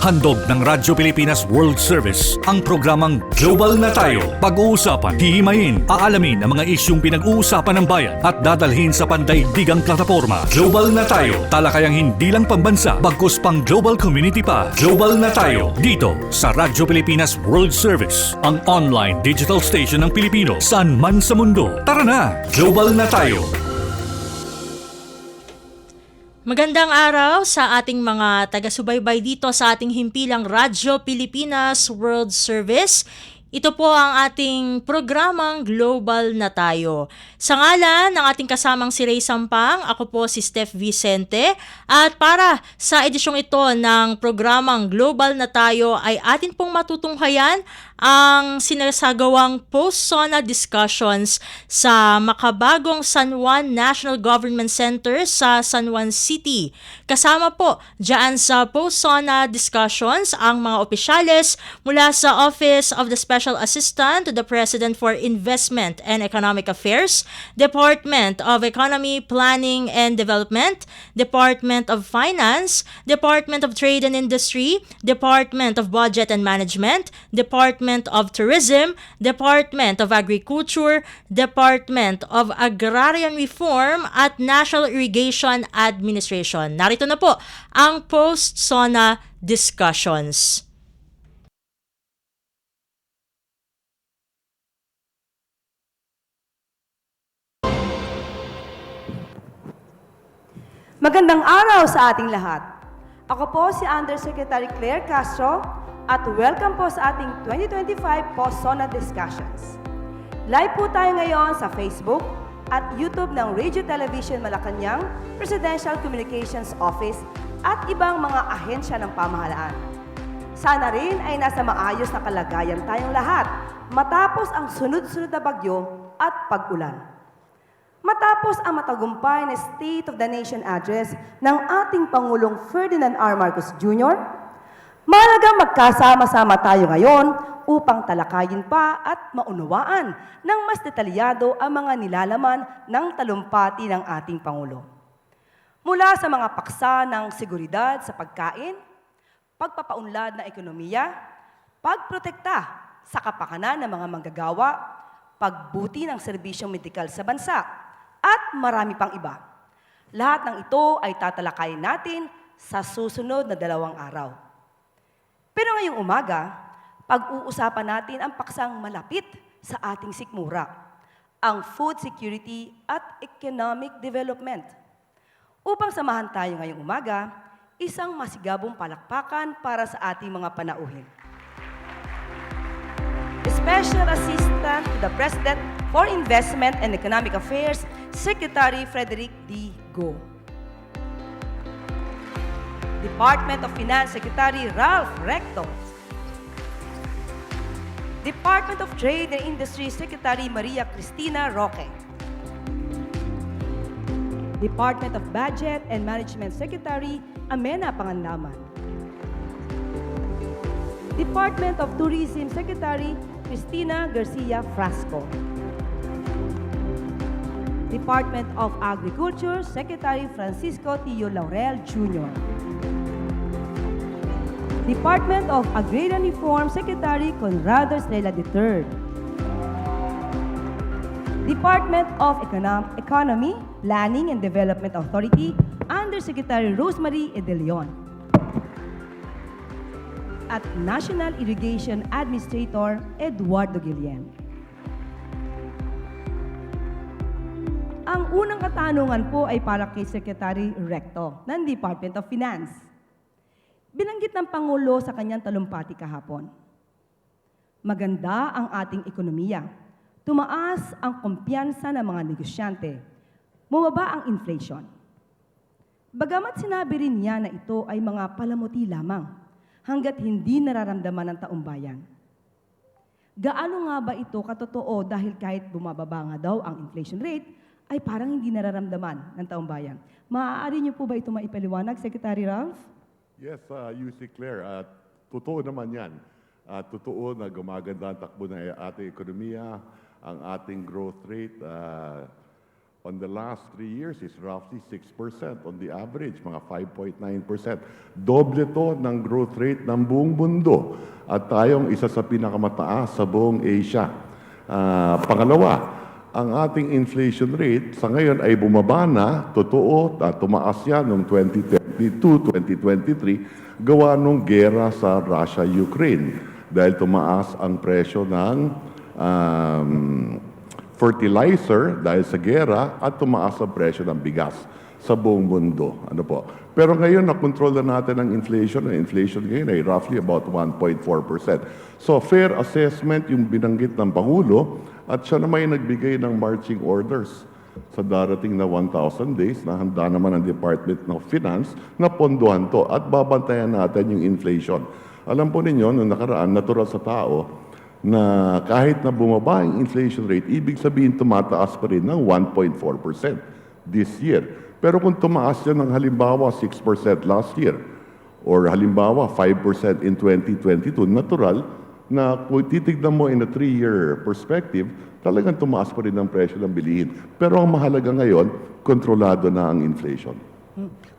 Handog ng Radyo Pilipinas World Service ang programang Global na Tayo. Pag-uusapan, hihimayin, aalamin ang mga isyung pinag-uusapan ng bayan at dadalhin sa pandaigdigang plataforma. Global na Tayo, talakayang hindi lang pambansa, bagkus pang global community pa. Global na Tayo, dito sa Radyo Pilipinas World Service, ang online digital station ng Pilipino saan man sa mundo. Tara na, Global na Tayo! Magandang araw sa ating mga taga-subaybay dito sa ating himpilang Radyo Pilipinas World Service. Ito po ang ating programang Global na Tayo. Sa ngalan ng ating kasamang si Ray Sampang, ako po si Steph Vicente. At para sa edisyong ito ng programang Global na Tayo ay atin pong matutunghayan ang sinasagawang post-SONA discussions sa makabagong San Juan National Government Center sa San Juan City. Kasama po dyan sa post-SONA discussions ang mga opisyales mula sa Office of the Special Assistant to the President for Investment and Economic Affairs, Department of Economy, Planning and Development, Department of Finance, Department of Trade and Industry, Department of Budget and Management, Department of Tourism, Department of Agriculture, Department of Agrarian Reform at National Irrigation Administration. Narito na po ang post-SONA discussions. Magandang araw sa ating lahat. Ako po si Undersecretary Claire Castro at welcome po sa ating 2025 Post-SONA Discussions. Live po tayo ngayon sa Facebook at YouTube ng Radio Television Malacanang, Presidential Communications Office at ibang mga ahensya ng pamahalaan. Sana rin ay nasa maayos na kalagayan tayong lahat matapos ang sunod-sunod na bagyo at pag-ulan. Matapos ang matagumpay na State of the Nation Address ng ating Pangulong Ferdinand R. Marcos Jr., mahalagang magkasama-sama tayo ngayon upang talakayin pa at maunawaan ng mas detalyado ang mga nilalaman ng talumpati ng ating Pangulo. Mula sa mga paksa ng seguridad sa pagkain, pagpapaunlad ng ekonomiya, pagprotekta sa kapakanan ng mga manggagawa, pagbuti ng serbisyong medikal sa bansa, at marami pang iba. Lahat ng ito ay tatalakayin natin sa susunod na 2 araw. Pero ngayong umaga, pag-uusapan natin ang paksang malapit sa ating sikmura, ang food security at economic development. Upang samahan tayo ngayong umaga, isang masigabong palakpakan para sa ating mga panauhin. Special Assistant to the President for Investment and Economic Affairs, Secretary Frederick D. Go. Department of Finance Secretary Ralph Recto. Department of Trade and Industry Secretary Maria Cristina Roque. Department of Budget and Management Secretary Amena Pangandaman. Department of Tourism Secretary Cristina Garcia Frasco. Department of Agriculture Secretary Francisco Tio Laurel Jr. Department of Agrarian Reform Secretary Conrado Estrella III. Department of Economy, Planning and Development Authority Undersecretary Rosemary De Leon. At National Irrigation Administrator Eduardo Guillen. Ang unang katanungan po ay para kay Secretary Recto ng Department of Finance. Binanggit ng Pangulo sa kanyang talumpati kahapon. Maganda ang ating ekonomiya. Tumaas ang kumpiyansa ng mga negosyante. Bumaba ang inflation. Bagamat sinabi rin niya na ito ay mga palamuti lamang hanggat hindi nararamdaman ng taumbayan. Gaano nga ba ito katotoo dahil kahit bumababa nga daw ang inflation rate, ay parang hindi nararamdaman ng taumbayan. Maaari niyo po ba ito maipaliwanag, Secretary Ralph? Yes, UC Claire. Totoo naman yan. Totoo na gumaganda ang takbo ng ating ekonomiya, ang ating growth rate. on the last 3 years is roughly 6% on the average, mga 5.9%. Doble to ng growth rate ng buong mundo at tayong isa sa pinakamataas sa buong Asia. Pangalawa, ang ating inflation rate sa ngayon ay bumaba na, totoo, at tumaas yan noong 2022, 2023, gawa nung gera sa Russia-Ukraine dahil tumaas ang presyo ng fertilizer dahil sa gera at tumaas ang presyo ng bigas sa buong mundo. Ano po? Pero ngayon, nakontrol na natin ang inflation. Ang inflation ngayon ay roughly about 1.4%. So, fair assessment yung binanggit ng Pangulo at siya naman nagbigay ng marching orders sa darating na 1,000 days na handa naman ang Department of Finance na pondohan to at babantayan natin yung inflation. Alam po ninyo, noong nakaraan, natural sa tao na kahit na bumaba ang inflation rate, ibig sabihin tumataas pa rin ng 1.4% this year. Pero kung tumaas yan ng halimbawa 6% last year, or halimbawa 5% in 2022, natural na kung titignan mo in a 3-year perspective, talagang tumaas pa rin ang presyo ng bilihin. Pero ang mahalaga ngayon, kontrolado na ang inflation.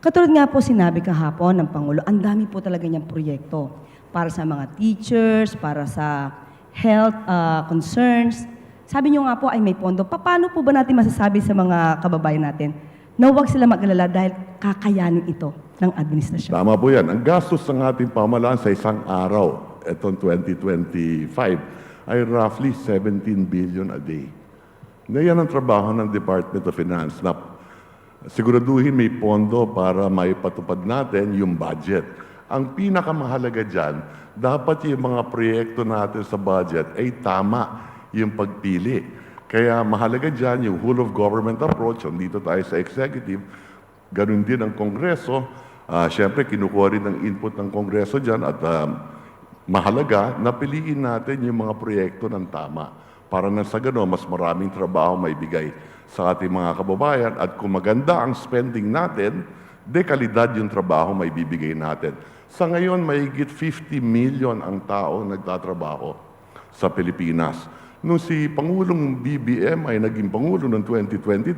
Katulad nga po sinabi kahapon ng Pangulo, ang dami po talaga niyang proyekto para sa mga teachers, para sa health concerns. Sabi niyo nga po ay may pondo. Paano po ba natin masasabi sa mga kababayan natin na huwag sila mag-alala dahil kakayanin ito ng administrasyon? Tama po yan. Ang gastos ng ating pamahalaan sa isang araw, itong 2025, ay roughly 17 billion a day. Na yan ang trabaho ng Department of Finance na siguraduhin may pondo para maipatupad natin yung budget. Ang pinakamahalaga dyan, dapat yung mga proyekto natin sa budget ay tama yung pagpili. Kaya mahalaga dyan yung whole of government approach. Dito tayo sa executive, ganun din ang Kongreso. Siyempre, kinukuha rin ang input ng Kongreso dyan at mahalaga na piliin natin yung mga proyekto ng tama para na sa gano'n, mas maraming trabaho may bigay sa ating mga kababayan at kung maganda ang spending natin, dekalidad yung trabaho may bibigay natin. Sa ngayon, mahigit 50 million ang tao nagtatrabaho sa Pilipinas. Nung si Pangulong BBM ay naging Pangulo noong 2022,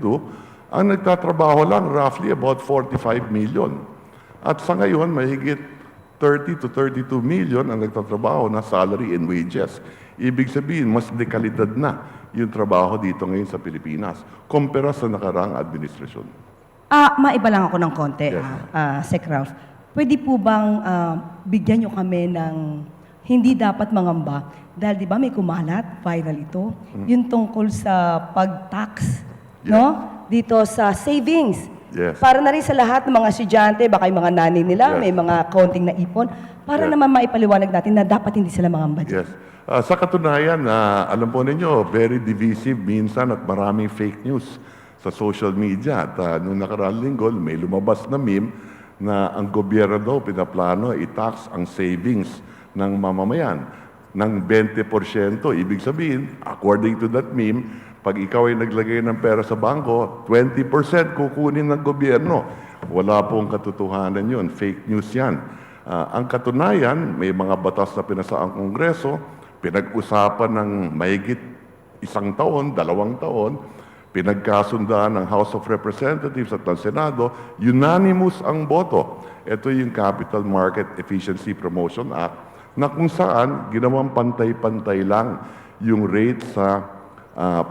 ang nagtatrabaho lang roughly about 45 million. At sa ngayon, mahigit 30 to 32 million ang nagtatrabaho na salary and wages. Ibig sabihin, mas dekalidad na yung trabaho dito ngayon sa Pilipinas kumpara sa nakaraang administrasyon. Maiba lang ako ng konti, Yes. Sec. Ralph. Pwede po bang bigyan nyo kami ng hindi dapat mangamba? Dahil di ba may kumalat, viral ito, yung tungkol sa pag-tax, no? Dito sa savings. Yes. Para na rin sa lahat ng mga estudyante, baka yung mga nanay nila, Yes. may mga konting naipon, para Yes. naman maipaliwanag natin na dapat hindi sila mangamba dyan. Yes. Sa katunayan, alam po ninyo, very divisive minsan at maraming fake news sa social media. At noong nakaraang linggo, may lumabas na meme na ang gobyerno daw pinaplano i-tax ang savings ng mamamayan ng 20%. Ibig sabihin, according to that meme, pag ikaw ay naglagay ng pera sa bangko, 20% kukunin ng gobyerno. Wala pong katotohanan yun. Fake news yan. Ang katunayan, may mga batas na pinasa ang Kongreso, pinag-usapan ng mahigit 1 taon, 2 taon, pinagkasundaan ng House of Representatives at ng Senado, unanimous ang boto. Ito yung Capital Market Efficiency Promotion Act na kung saan ginawang pantay-pantay lang yung rate sa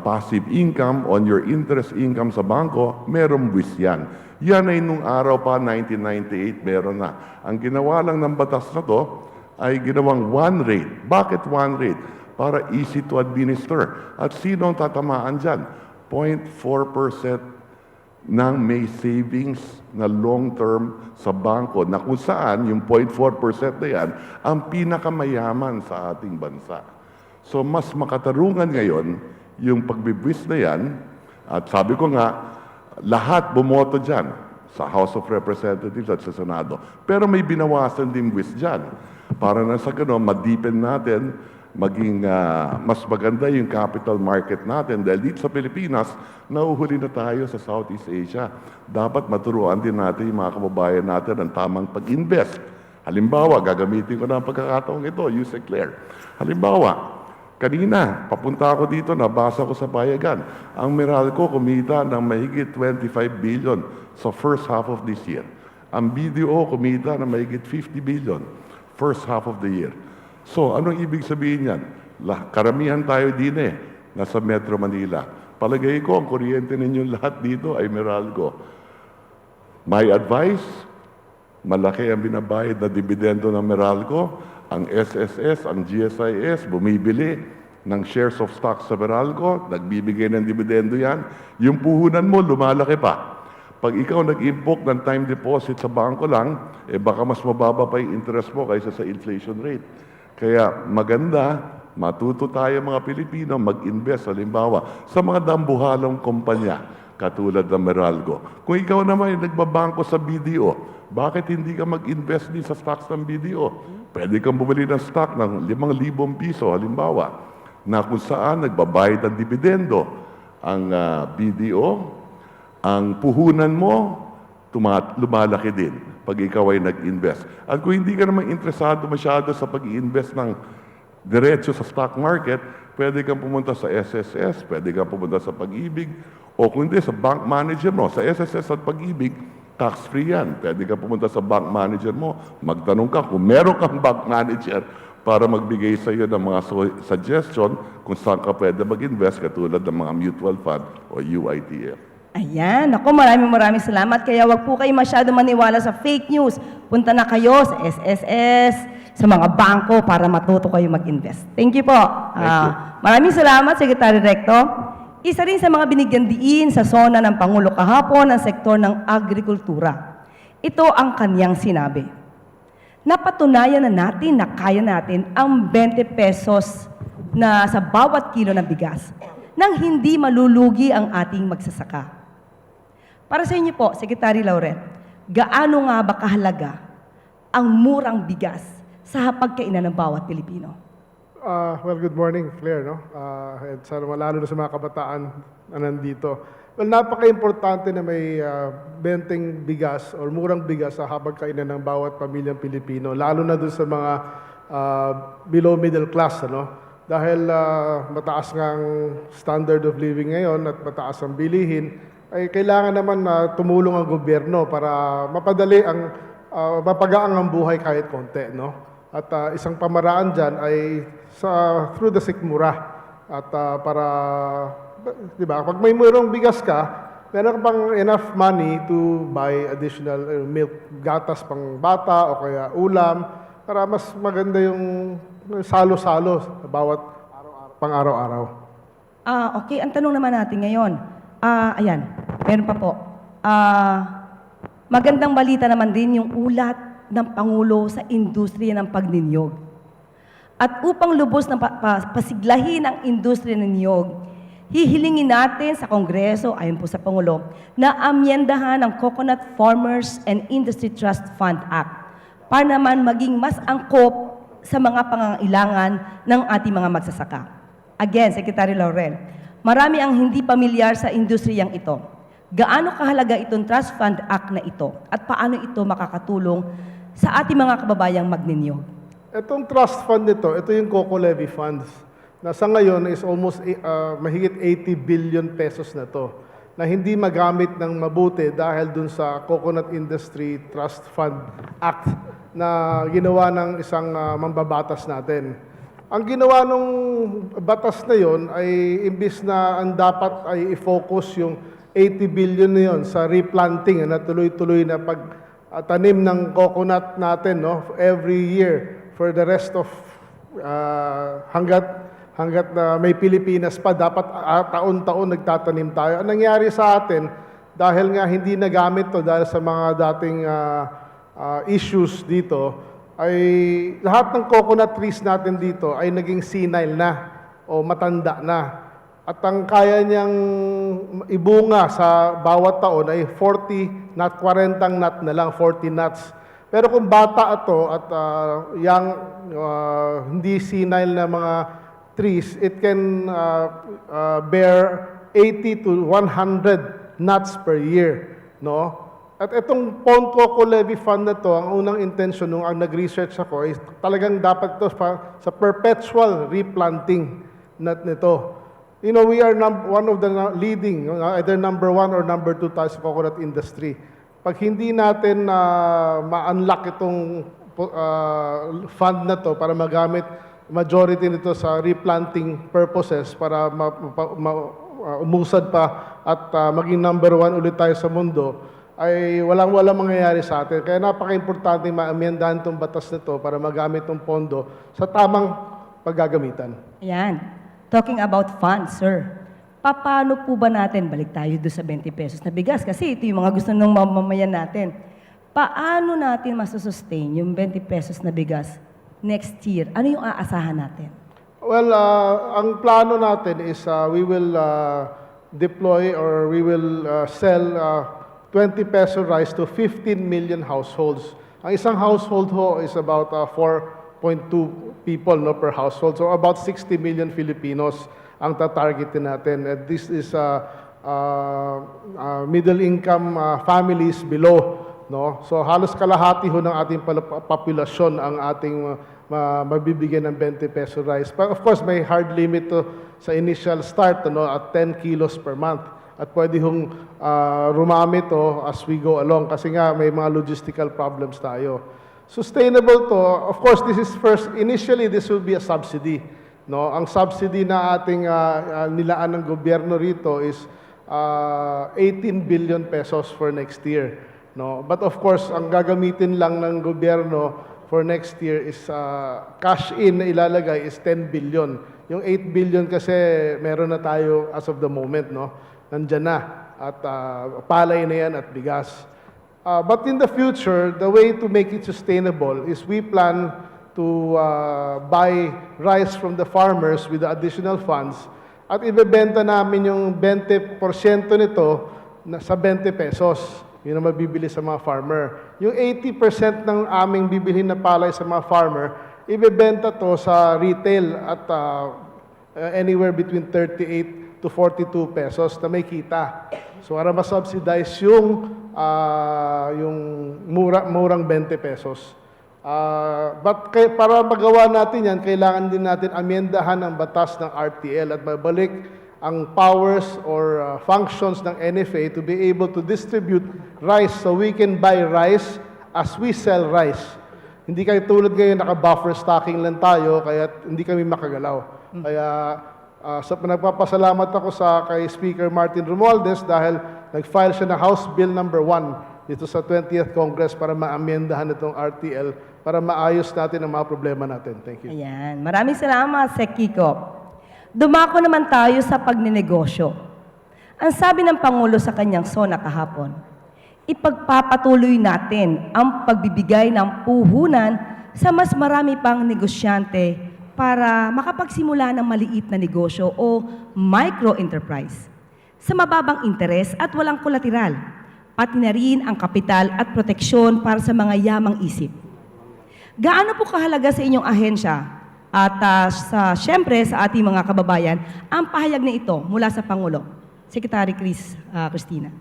passive income on your interest income sa bangko, merong buwis yan. Yan ay nung araw pa, 1998, meron na. Ang ginawa lang ng batas na to ay ginawang one rate. Bakit one rate? Para easy to administer. At sino ang tatamaan dyan? 0.4% ng may savings na long-term sa bangko na kung saan yung 0.4% na yan ang pinakamayaman sa ating bansa. So mas makatarungan ngayon yung pagbibwis na yan at sabi ko nga, lahat bumoto dyan sa House of Representatives at sa Senado. Pero may binawasan din buwis dyan para na sa gano'n, ma-deepen natin maging mas maganda yung capital market natin dahil dito sa Pilipinas, nauhuli na tayo sa Southeast Asia. Dapat maturuan din natin yung mga kababayan natin ang tamang pag-invest. Halimbawa, gagamitin ko na ang pagkakataong ito, Yusek Claire. Halimbawa, Kanina, papunta ako dito, nabasa ko sa payagan. Ang Meralco kumita ng mahigit 25 billion sa first half of this year. Ang BDO kumita ng mahigit 50 billion first half of the year. So, anong ibig sabihin yan? Karamihan tayo din nasa Metro Manila. Palagay ko, ang kuryente ninyo lahat dito ay Meralco. My advice, malaki ang binabayad na dividendo ng Meralco. Ang SSS, ang GSIS, bumibili ng shares of stock sa Meralco, nagbibigay ng dividendo yan. Yung puhunan mo, lumalaki pa. Pag ikaw nag-invoke ng time deposit sa bangko lang, baka mas mababa pa yung interest mo kaysa sa inflation rate. Kaya maganda, matuto tayo mga Pilipino mag-invest halimbawa sa mga dambuhalong kumpanya katulad ng Meralco. Kung ikaw naman yung nagbabangko sa BDO, bakit hindi ka mag-invest din sa stocks ng BDO? Pwede kang bumili ng stock ng 5,000 piso halimbawa na kung saan nagbabayad ng dividendo ang BDO, ang puhunan mo lumalaki din pag ikaw ay nag-invest. At kung hindi ka naman interesado masyado sa pag-i-invest ng diretso sa stock market, pwede kang pumunta sa SSS, pwede kang pumunta sa Pag-ibig, o kung hindi, sa bank manager mo. Sa SSS at Pag-ibig, tax-free yan. Pwede kang pumunta sa bank manager mo, magtanong ka kung meron kang bank manager para magbigay sa iyo ng mga suggestion kung saan ka pwede mag-invest katulad ng mga mutual fund o UITF. Ayan, ako maraming salamat. Kaya wag po kayo masyado maniwala sa fake news. Punta na kayo sa SSS, sa mga bangko para matuto kayo mag-invest. Thank you po. Maraming salamat, Secretary Recto. Isa rin sa mga binigyan diin sa SONA ng Pangulo kahapon ang sektor ng agrikultura. Ito ang kanyang sinabi. Napatunayan na natin na kaya natin ang 20 pesos na sa bawat kilo ng bigas nang hindi malulugi ang ating magsasaka. Para sa inyo po, Secretary Laurel, gaano nga ba kahalaga ang murang bigas sa hapagkainan ng bawat Pilipino? Well, good morning, Claire, no? And sana lalo na sa mga kabataan na nandito. Well, napaka-importante na may benteng bigas or murang bigas sa hapagkainan ng bawat pamilyang Pilipino, lalo na doon sa mga below middle class, ano? Dahil mataas nga ang standard of living ngayon at mataas ang bilihin, ay kailangan naman na tumulong ang gobyerno para mapadali ang mapagaang ang buhay kahit konti, no? At isang pamaraan dyan ay through the sikmura. At para, di ba, pag may murong bigas ka, meron pang enough money to buy additional milk, gatas pang bata o kaya ulam, para mas maganda yung salo-salo sa bawat pang-araw-araw. Okay, ang tanong naman natin ngayon, ayan, meron pa po. Magandang balita naman din yung ulat ng Pangulo sa industriya ng pagninyog. At upang lubos na pasiglahin ang industriya ng niyog, hihilingin natin sa Kongreso, ayon po sa Pangulo, na amyendahan ang Coconut Farmers and Industry Trust Fund Act para naman maging mas angkop sa mga pangangailangan ng ating mga magsasaka. Again, Secretary Laurel, marami ang hindi pamilyar sa industriyang ito. Gaano kahalaga itong Trust Fund Act na ito at paano ito makakatulong sa ating mga kababayang magninyog? Itong trust fund nito, ito yung Coco Levy Funds, na sa ngayon is almost mahigit 80 billion pesos na to, na hindi magamit ng mabuti dahil dun sa Coconut Industry Trust Fund Act na ginawa ng isang mambabatas natin. Ang ginawa ng batas na yon ay imbis na ang dapat ay i-focus yung 80 billion na yon sa replanting na tuloy-tuloy na tanim ng coconut natin, no, every year for the rest of hanggat na may Pilipinas pa, dapat taon-taon nagtatanim tayo. Ang nangyari sa atin, dahil nga hindi nagamit to dahil sa mga dating issues dito, ay lahat ng coconut trees natin dito ay naging senile na o matanda na. At ang kaya niyang ibunga sa bawat taon ay 40 nut, 40 nut na lang, 40 nuts. Pero kung bata ito at young, hindi senile na mga trees, it can bear 80 to 100 nuts per year, no? At itong Pond Coco Levy Fund na to, ang unang intention nung nag-research ako is talagang dapat ito sa perpetual replanting. nito. You know, we are one of the leading, either number 1 or number 2 tayo sa coconut industry. Pag hindi natin ma-unlock itong fund na to para magamit majority nito sa replanting purposes para umusad pa at maging number 1 ulit tayo sa mundo, ay walang mangyayari sa atin. Kaya napaka-importante ma-amendahan itong batas nito para magamit itong pondo sa tamang paggagamitan. Ayan. Talking about funds, sir. Paano po ba natin, balik tayo doon sa 20 pesos na bigas, kasi ito yung mga gusto ng mamamayan natin. Paano natin masusustain yung 20 pesos na bigas next year? Ano yung aasahan natin? Well, ang plano natin is we will deploy or we will sell 20 peso rice to 15 million households. Ang isang household ho is about 4.2 people per household. So about 60 million Filipinos ang tatargetin natin. And this is middle income families below. No? So halos kalahati ho ng ating populasyon ang ating mabibigyan ng 20 peso rice. But of course, may hard limit to sa initial start at 10 kilos per month. At pwede hong rumami to as we go along kasi nga may mga logistical problems tayo. Sustainable to, of course, this is first, initially this will be a subsidy. No? Ang subsidy na ating nilaan ng gobyerno rito is 18 billion pesos for next year. No? But of course, ang gagamitin lang ng gobyerno for next year is cash in na ilalagay is 10 billion. Yung 8 billion kasi meron na tayo as of the moment. No? Nandyan na. At palay na yan at bigas. But in the future, the way to make it sustainable is we plan to buy rice from the farmers with the additional funds at ibebenta namin yung 20% nito sa 20 pesos. Yun ang mabibili sa mga farmer. Yung 80% ng aming bibilhin na palay sa mga farmer, ibebenta to sa retail at anywhere between 38 to 42 pesos na may kita. So para ma-subsidize yung murang 20 pesos. But para magawa natin yan, kailangan din natin amyendahan ang batas ng RTL at mabalik ang powers or functions ng NFA to be able to distribute rice so we can buy rice as we sell rice. Hindi kayo tulad ngayon, naka-buffer stocking lang tayo, kaya hindi kami makagalaw. Kaya nagpapasalamat ako kay Speaker Martin Romualdez dahil nag-file siya ng House Bill number 1 dito sa 20th Congress para maamyendahan itong RTL para maayos natin ang mga problema natin. Thank you. Ayan. Maraming salamat, Sec. Kiko. Dumako naman tayo sa pagninegosyo. Ang sabi ng Pangulo sa kanyang SONA kahapon, ipagpapatuloy natin ang pagbibigay ng puhunan sa mas marami pang negosyante para makapagsimula ng maliit na negosyo o micro-enterprise sa mababang interes at walang kolateral, pati na rin ang kapital at proteksyon para sa mga yamang isip. Gaano po kahalaga sa inyong ahensya at siyempre sa ating mga kababayan ang pahayag na ito mula sa Pangulo? Secretary Cristina.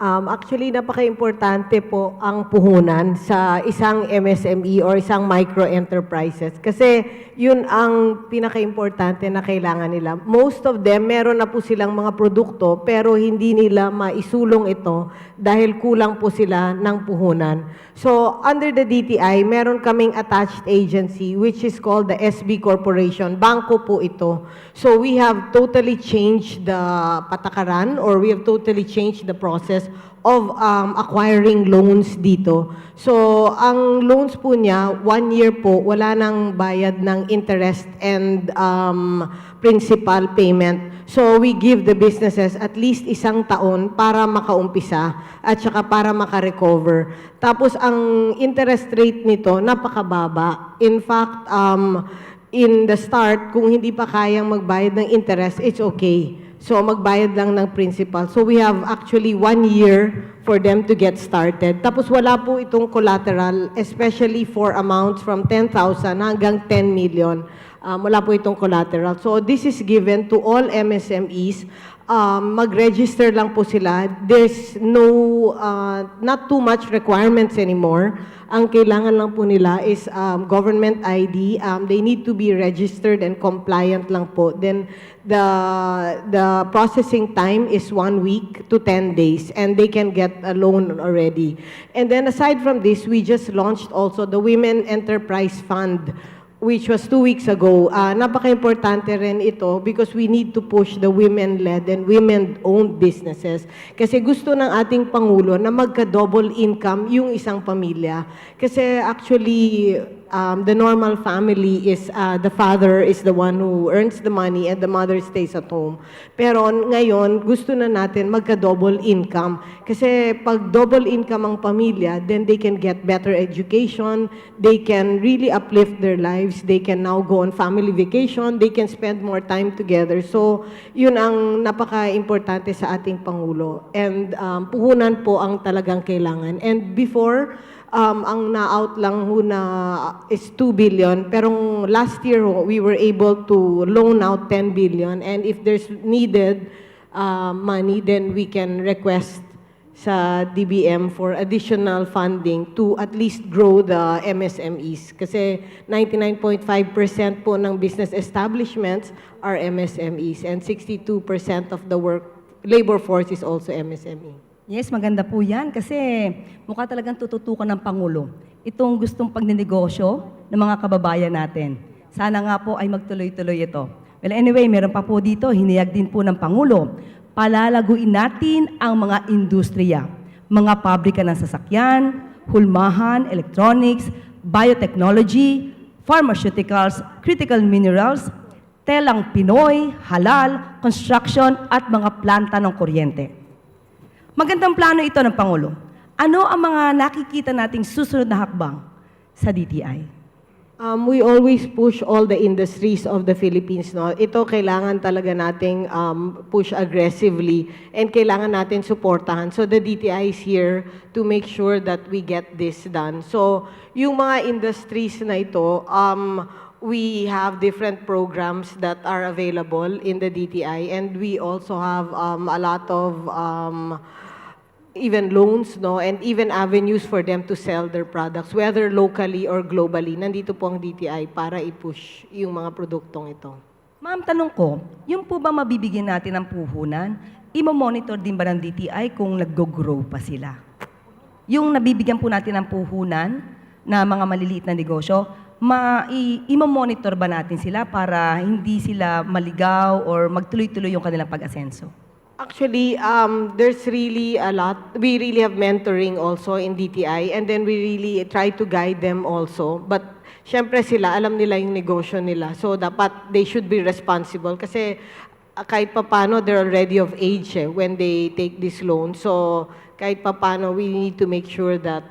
Actually, napaka-importante po ang puhunan sa isang MSME or isang micro-enterprises kasi yun ang pinaka-importante na kailangan nila. Most of them, meron na po silang mga produkto pero hindi nila maisulong ito dahil kulang po sila ng puhunan. So, under the DTI, meron kaming attached agency which is called the SB Corporation. Bangko po ito. So, we have totally changed the patakaran or we have totally changed the process of acquiring loans dito. So, ang loans po niya, 1 year po, wala nang bayad ng interest and principal payment. So, we give the businesses at least 1 taon para makaumpisa at saka para makarecover. Tapos, ang interest rate nito, napakababa. In fact, in the start, kung hindi pa kayang magbayad ng interest, it's okay. So, magbayad lang ng principal. So, we have actually 1 year for them to get started. Tapos, wala po itong collateral, especially for amounts from 10,000 hanggang 10 million. Wala po itong collateral. So, this is given to all MSMEs mag-register lang po sila. There's no, not too much requirements anymore. Ang kailangan lang po nila is government ID. They need to be registered and compliant lang po. Then the processing time is 1 week to 10 days, and they can get a loan already. And then aside from this, we just launched also the Women Enterprise Fund, which was 2 weeks ago. Napaka-importante rin ito because we need to push the women-led and women-owned businesses. Kasi gusto ng ating Pangulo na magka-double income yung isang pamilya. Kasi actually, the normal family is the father is the one who earns the money and the mother stays at home. Pero ngayon, gusto na natin magka-double income. Kasi pag double income ang pamilya, then they can get better education, they can really uplift their lives, they can now go on family vacation, they can spend more time together. So, yun ang napaka-importante sa ating Pangulo. And puhunan po ang talagang kailangan. And before, ang na-out lang ho na is 2 billion. Pero last year ho, we were able to loan out 10 billion. And if there's needed money, then we can request sa DBM for additional funding to at least grow the MSMEs. Kasi 99.5% po ng business establishments are MSMEs and 62% of the labor force is also MSME. Yes, maganda po yan kasi mukha talagang tututukan ng Pangulo itong gustong pagninegosyo ng mga kababayan natin. Sana nga po ay magtuloy-tuloy ito. Well, anyway, meron pa po dito, hiniyag din po ng Pangulo, palalaguin natin ang mga industriya, mga pabrika ng sasakyan, hulmahan, electronics, biotechnology, pharmaceuticals, critical minerals, telang Pinoy, halal, construction at mga planta ng kuryente. Magandang plano ito ng Pangulo. Ano ang mga nakikita nating susunod na hakbang sa DTI? We always push all the industries of the Philippines. No? Ito kailangan talaga nating push aggressively and kailangan natin suportahan. So the DTI is here to make sure that we get this done. So yung mga industries na ito, we have different programs that are available in the DTI, and we also have a lot of even loans, no, and even avenues for them to sell their products, whether locally or globally. Nandito po ang DTI para i-push yung mga produktong ito. Ma'am, tanong ko, yung po ba mabibigyan natin ng puhunan, imo-monitor din ba ng DTI kung nag-grow pa sila? Yung nabibigyan po natin ng puhunan na mga maliliit na negosyo, imo-monitor ba natin sila para hindi sila maligaw or magtuloy-tuloy yung kanilang pag-asenso? Actually, there's really a lot. We really have mentoring also in DTI, and then we really try to guide them also. But syempre sila, alam nila yung negosyo nila. So dapat they should be responsible kasi kahit papano they're already of age when they take this loan. So kahit papano we need to make sure that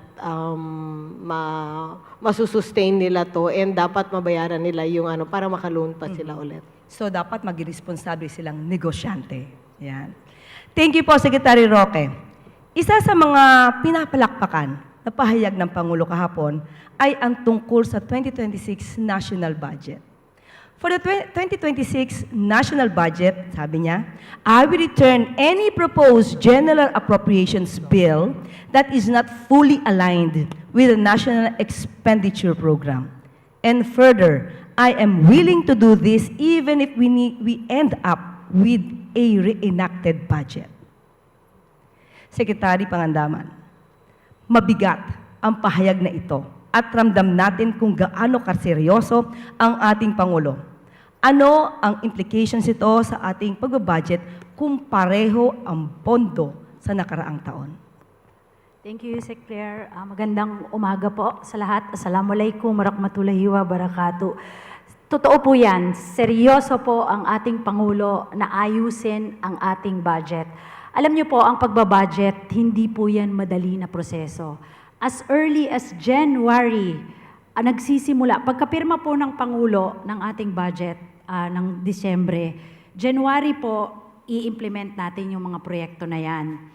masusustain nila to, and dapat mabayaran nila yung para makaloan pa sila ulit. So dapat maging responsable silang negosyante. Yan. Thank you po, Secretary Roque. Isa sa mga pinapalakpakan na pahayag ng Pangulo kahapon ay ang tungkol sa 2026 national budget. For the 2026 national budget, sabi niya, I will return any proposed general appropriations bill that is not fully aligned with the national expenditure program. And further, I am willing to do this even if we end up with a reenacted budget. Secretary Pangandaman, mabigat ang pahayag na ito at ramdam natin kung gaano kaseryoso ang ating Pangulo. Ano ang implications ito sa ating pagbabudget kung pareho ang pondo sa nakaraang taon? Thank you, Sec. Claire. Magandang umaga po sa lahat. Assalamualaikum warahmatullahi wabarakatuh. Totoo po yan. Seryoso po ang ating Pangulo na ayusin ang ating budget. Alam niyo po, ang pagbabudget, hindi po yan madali na proseso. As early as January, nagsisimula. Pagkapirma po ng Pangulo ng ating budget ng Disyembre, January po, i-implement natin yung mga proyekto na yan.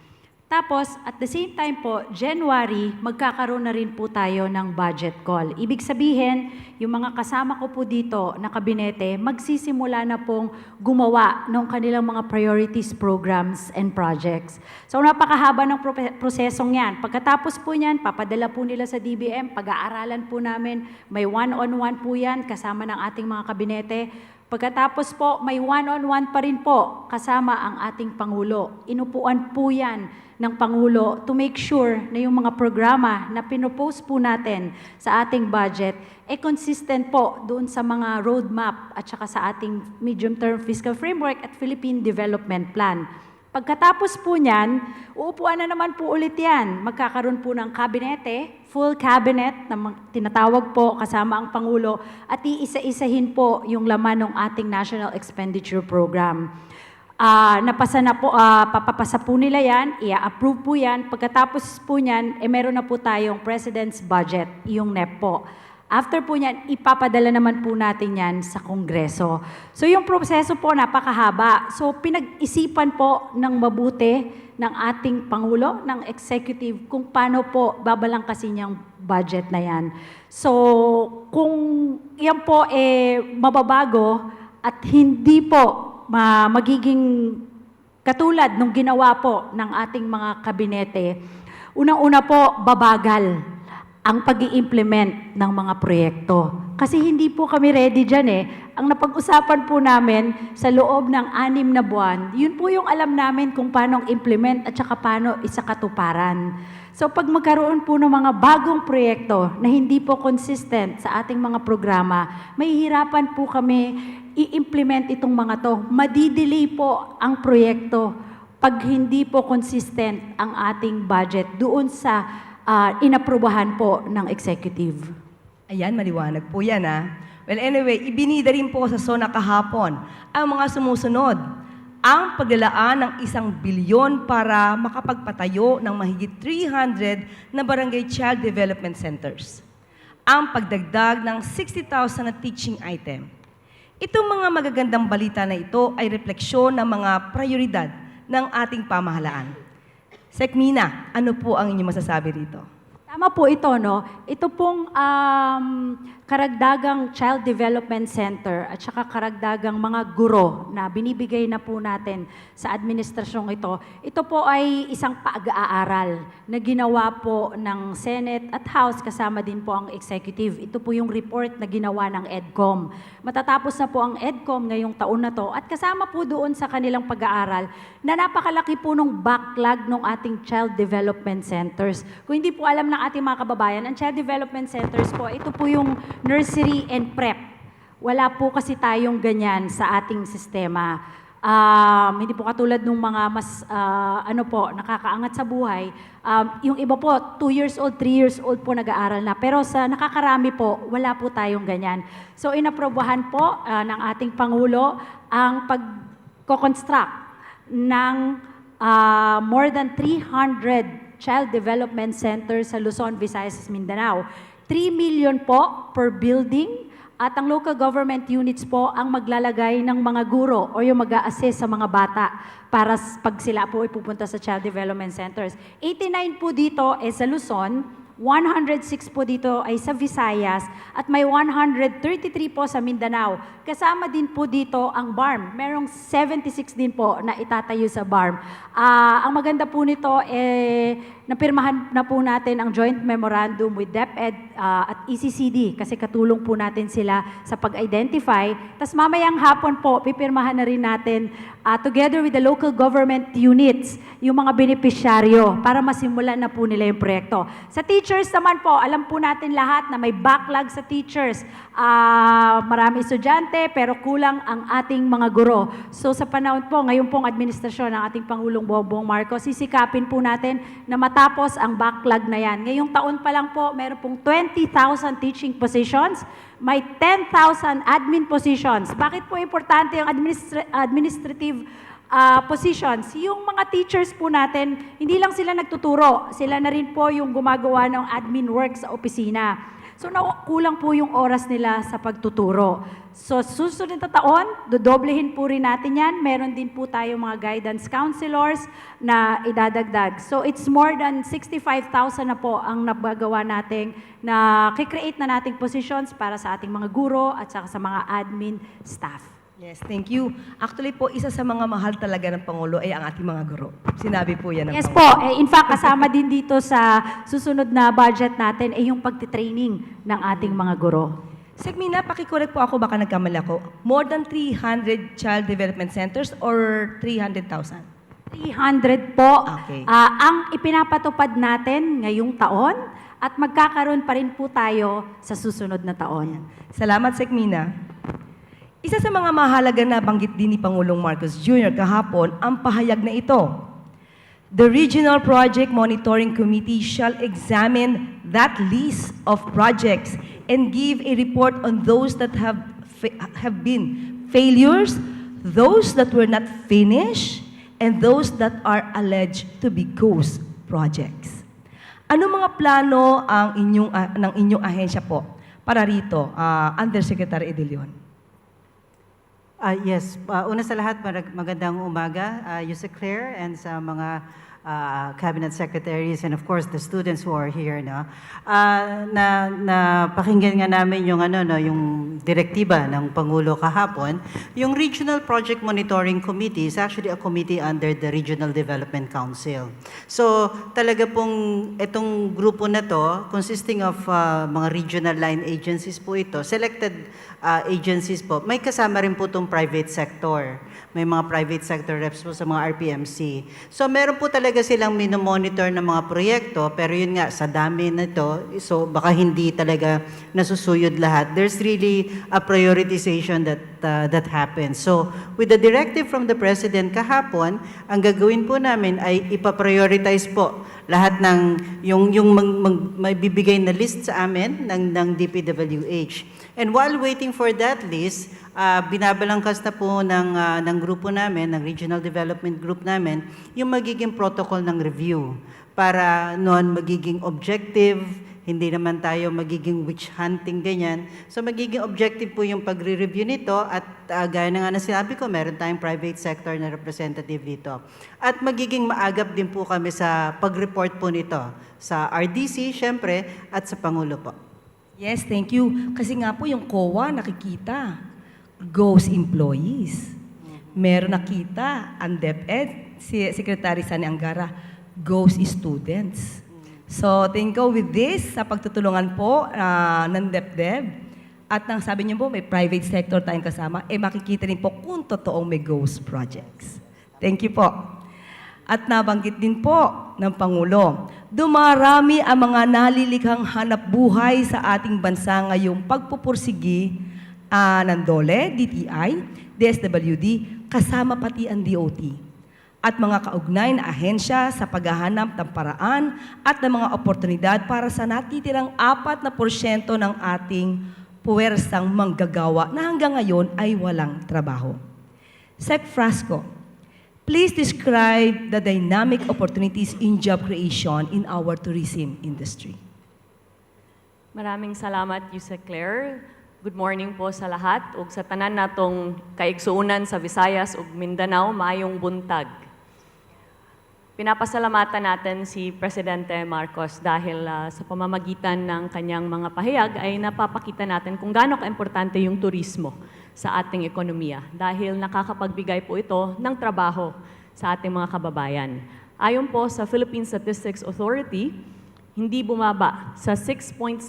Tapos, at the same time po, January, magkakaroon na rin po tayo ng budget call. Ibig sabihin, yung mga kasama ko po dito na kabinete, magsisimula na pong gumawa ng kanilang mga priorities, programs, and projects. So, napakahaba ng prosesong yan. Pagkatapos po yan, papadala po nila sa DBM, pag-aaralan po namin, may one-on-one po yan kasama ng ating mga kabinete. Pagkatapos po, may one-on-one pa rin po kasama ang ating Pangulo. Inupuan po yan ng Pangulo to make sure na yung mga programa na pinopose po natin sa ating budget consistent po doon sa mga roadmap at saka sa ating medium-term fiscal framework at Philippine Development Plan. Pagkatapos po niyan, uupuan na naman po ulit yan. Magkakaroon po ng kabinete, full cabinet na tinatawag po kasama ang Pangulo at iisa-isahin po yung laman ng ating National Expenditure Program. Papapasa po nila yan, i-approve po yan. Pagkatapos po niyan, meron na po tayong President's Budget, yung NEP po. After po niyan, ipapadala naman po natin yan sa Kongreso. So yung proseso po napakahaba. So pinag-isipan po ng mabuti ng ating Pangulo, ng Executive, kung paano po babalangkasin yung budget na yan. So kung yan po mababago at hindi po magiging katulad nung ginawa po ng ating mga kabinete, unang-una po babagal ang pag-i-implement ng mga proyekto. Kasi hindi po kami ready dyan Ang napag-usapan po namin sa loob ng 6 na buwan, yun po yung alam namin kung paano implement at saka paano isakatuparan. So pag magkaroon po ng mga bagong proyekto na hindi po consistent sa ating mga programa, mahihirapan po kami i-implement itong mga to. Madidelay po ang proyekto pag hindi po consistent ang ating budget doon sa inaprubahan po ng executive. Ayan, maliwanag po yan Well, anyway, ibinida rin po sa SONA kahapon ang mga sumusunod. Ang paglalaan ng 1 bilyon para makapagpatayo ng mahigit 300 na barangay child development centers. Ang pagdagdag ng 60,000 na teaching item. Itong mga magagandang balita na ito ay refleksyon ng mga prioridad ng ating pamahalaan. Sek Mina, ano po ang inyong masasabi rito? Tama po ito, no? Ito pong karagdagang Child Development Center at saka karagdagang mga guro na binibigay na po natin sa administrasyong ito. Ito po ay isang pag-aaral na ginawa po ng Senate at House kasama din po ang Executive. Ito po yung report na ginawa ng EDCOM. Matatapos na po ang EDCOM ngayong taon na to at kasama po doon sa kanilang pag-aaral na napakalaki po ng backlog ng ating Child Development Centers. Kung hindi po alam ng ating mga kababayan, ang Child Development Centers po, ito po yung nursery and prep. Wala po kasi tayong ganyan sa ating sistema. Hindi po katulad ng mga mas nakakaangat sa buhay. Yung iba po, 2 years old, 3 years old po nag-aaral na. Pero sa nakakarami po, wala po tayong ganyan. So inaprobahan po ng ating Pangulo ang pag-construct ng more than 300 Child Development Center sa Luzon, Visayas, Mindanao. 3 million po per building at ang local government units po ang maglalagay ng mga guro o yung mag-a-assist sa mga bata para pag sila po ay pupunta sa Child Development Centers. 89 po dito sa Luzon, 106 po dito ay sa Visayas at may 133 po sa Mindanao. Kasama din po dito ang BARM. Merong 76 din po na itatayo sa BARM. Ang maganda po nito, napirmahan na po natin ang joint memorandum with DepEd at ECCD kasi katulong po natin sila sa pag-identify. Tapos mamayang hapon po, pipirmahan na rin natin together with the local government units, yung mga benepisyaryo para masimulan na po nila yung proyekto. Sa teachers naman po, alam po natin lahat na may backlog sa teachers. Marami estudyante pero kulang ang ating mga guro. So sa panahon po, ngayon pong administrasyon ng ating Pangulong Bongbong Marcos, sisikapin po natin na matapos ang backlog na yan. Ngayong taon pa lang po, meron pong 20,000 teaching positions, may 10,000 admin positions. Bakit po importante ang administrative positions? Yung mga teachers po natin, hindi lang sila nagtuturo, sila na rin po yung gumagawa ng admin work sa opisina. So kulang po yung oras nila sa pagtuturo. So susunod na taon, dodoblehin po rin natin yan. Meron din po tayo mga guidance counselors na idadagdag. So it's more than 65,000 na po ang nabagawa nating na kikreate na nating positions para sa ating mga guro at saka sa mga admin staff. Yes, thank you. Actually po, isa sa mga mahal talaga ng Pangulo ay ang ating mga guro. Sinabi po yan ng Yes Pangulo. po. In fact, kasama din dito sa susunod na budget natin ay yung pagtitraining ng ating mga guro. Segmina, pakicorrect po ako, baka nagkamali ako. More than 300 child development centers or 300,000? 300 po Okay. ang ipinapatupad natin ngayong taon at magkakaroon pa rin po tayo sa susunod na taon. Salamat, Segmina. Isa sa mga mahalaga na banggit din ni Pangulong Marcos Jr. kahapon ang pahayag na ito. The Regional Project Monitoring Committee shall examine that list of projects and give a report on those that have been failures, those that were not finished, and those that are alleged to be ghost projects. Ano mga plano ang ng inyong ahensya po para rito, Undersecretary De Leon? Yes. Una sa lahat, magandang umaga, Yusek Claire, and sa mga cabinet secretaries and of course the students who are here. No? Pakinggan nga namin yung, yung direktiba ng Pangulo kahapon. Yung Regional Project Monitoring Committee is actually a committee under the Regional Development Council. So talaga pong itong grupo na to, consisting of mga regional line agencies po ito, selected agencies po, may kasama rin po itong private sector. May mga private sector reps po sa mga RPMC. So meron po talaga silang minomonitor ng mga proyekto, pero yun nga, sa dami na ito, so baka hindi talaga nasusuyod lahat. There's really a prioritization that happens. So with the directive from the President kahapon, ang gagawin po namin ay ipaprioritize po lahat ng yung may bibigay na list sa amin ng DPWH. And while waiting for that list, binabalangkas na po ng grupo namin, ng Regional Development Group namin, yung magiging protocol ng review para noon magiging objective, hindi naman tayo magiging witch hunting ganyan. So magiging objective po yung pagre-review nito at gaya na nga na sinabi ko, meron tayong private sector na representative dito. At magiging maagap din po kami sa pag-report po nito sa RDC, syempre, at sa Pangulo po. Yes, thank you. Kasi nga po yung COA nakikita, ghost employees. Meron nakita ang DepEd, si Secretary Sani Angara, ghost students. So, thank you with this, sa pagtutulungan po ng DepEd, at nang sabi niyo po, may private sector tayong kasama, makikita rin po kung totoong may ghost projects. Thank you po. At nabanggit din po ng Pangulo, dumarami ang mga nalilikhang hanap buhay sa ating bansa ngayong pagpupursigi ng DOLE, DTI, DSWD, kasama pati ang DOT at mga kaugnay na ahensya sa paghahanap ng paraan at ng mga oportunidad para sa natitirang 4% ng ating puwersang manggagawa na hanggang ngayon ay walang trabaho. Sec Frasco, please describe the dynamic opportunities in job creation in our tourism industry. Maraming salamat, Yusek Claire. Good morning po sa lahat ug sa tanan natong kaigsuunan sa Visayas ug Mindanao, maayong buntag. Pinapasalamatan natin si Presidente Marcos dahil sa pamamagitan ng kanyang mga pahayag ay napapakita natin kung gaano kaimportante yung turismo sa ating ekonomiya dahil nakakapagbigay po ito ng trabaho sa ating mga kababayan. Ayon po sa Philippine Statistics Authority, hindi bumaba sa 6.75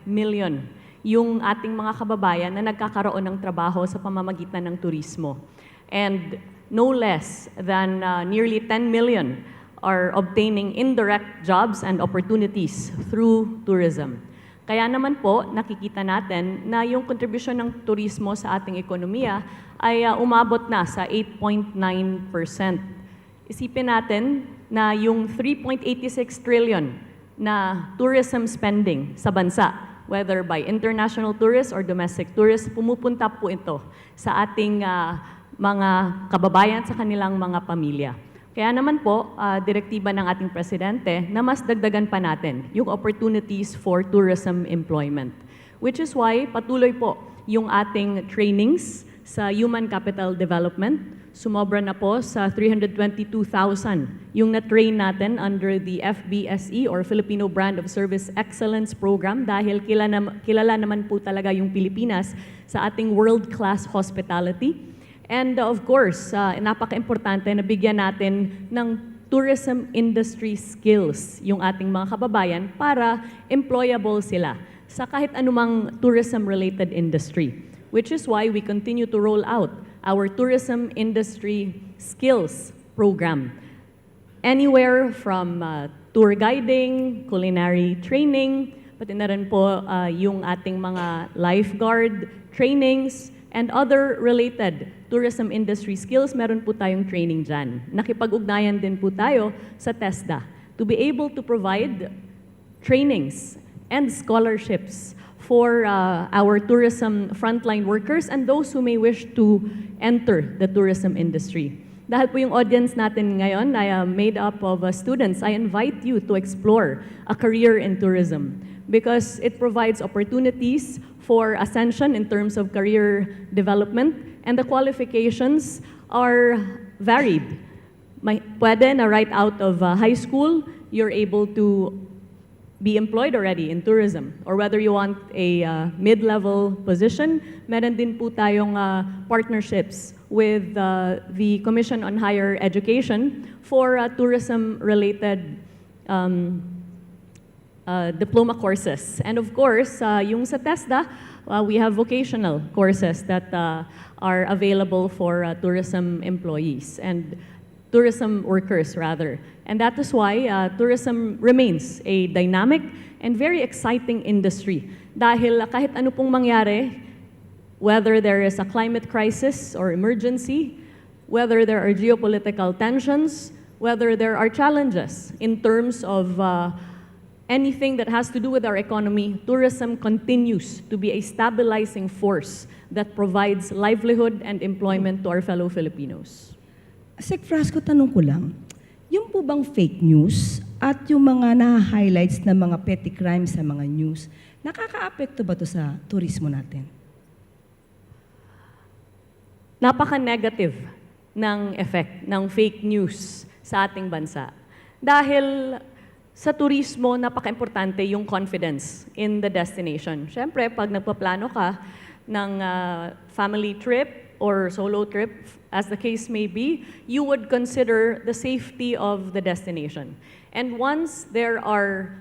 million yung ating mga kababayan na nagkakaroon ng trabaho sa pamamagitan ng turismo. And no less than nearly 10 million are obtaining indirect jobs and opportunities through tourism. Kaya naman po, nakikita natin na yung kontribusyon ng turismo sa ating ekonomiya ay umabot na sa 8.9%. Isipin natin na yung 3.86 trillion na tourism spending sa bansa, whether by international tourists or domestic tourists, pumupunta po ito sa ating mga kababayan sa kanilang mga pamilya. Kaya naman po, direktiba ng ating presidente na mas dagdagan pa natin yung opportunities for tourism employment. Which is why patuloy po yung ating trainings sa human capital development. Sumobra na po sa 322,000 yung na-train natin under the FBSE or Filipino Brand of Service Excellence Program dahil kilala naman po talaga yung Pilipinas sa ating world-class hospitality. And of course, napaka-importante na bigyan natin ng tourism industry skills yung ating mga kababayan para employable sila sa kahit anumang tourism-related industry. Which is why we continue to roll out our tourism industry skills program. Anywhere from tour guiding, culinary training, pati na rin po yung ating mga lifeguard trainings, and other related tourism industry skills, meron po tayong training dyan. Nakipag-ugnayan din po tayo sa TESDA to be able to provide trainings and scholarships for our tourism frontline workers and those who may wish to enter the tourism industry. Dahil po yung audience natin ngayon ay made up of students, I invite you to explore a career in tourism because it provides opportunities for ascension in terms of career development and the qualifications are varied. Pwede na right out of high school, you're able to be employed already in tourism. Or whether you want a mid-level position, meron din po tayong partnerships with the Commission on Higher Education for tourism-related diploma courses. And of course, yung sa TESDA, we have vocational courses that are available for tourism employees and tourism workers rather. And that is why tourism remains a dynamic and very exciting industry. Dahil kahit ano pong mangyari, whether there is a climate crisis or emergency, whether there are geopolitical tensions, whether there are challenges in terms of anything that has to do with our economy, tourism continues to be a stabilizing force that provides livelihood and employment to our fellow Filipinos. Sec Frasco, tanong ko lang, yung po bang fake news at yung mga na-highlights na mga petty crimes sa mga news, nakaka-apekto ba to sa turismo natin? Napaka-negative ng effect ng fake news sa ating bansa. Dahil sa turismo, napaka-importante yung confidence in the destination. Siyempre, pag nagpaplano ka ng family trip or solo trip, as the case may be, you would consider the safety of the destination. And once there are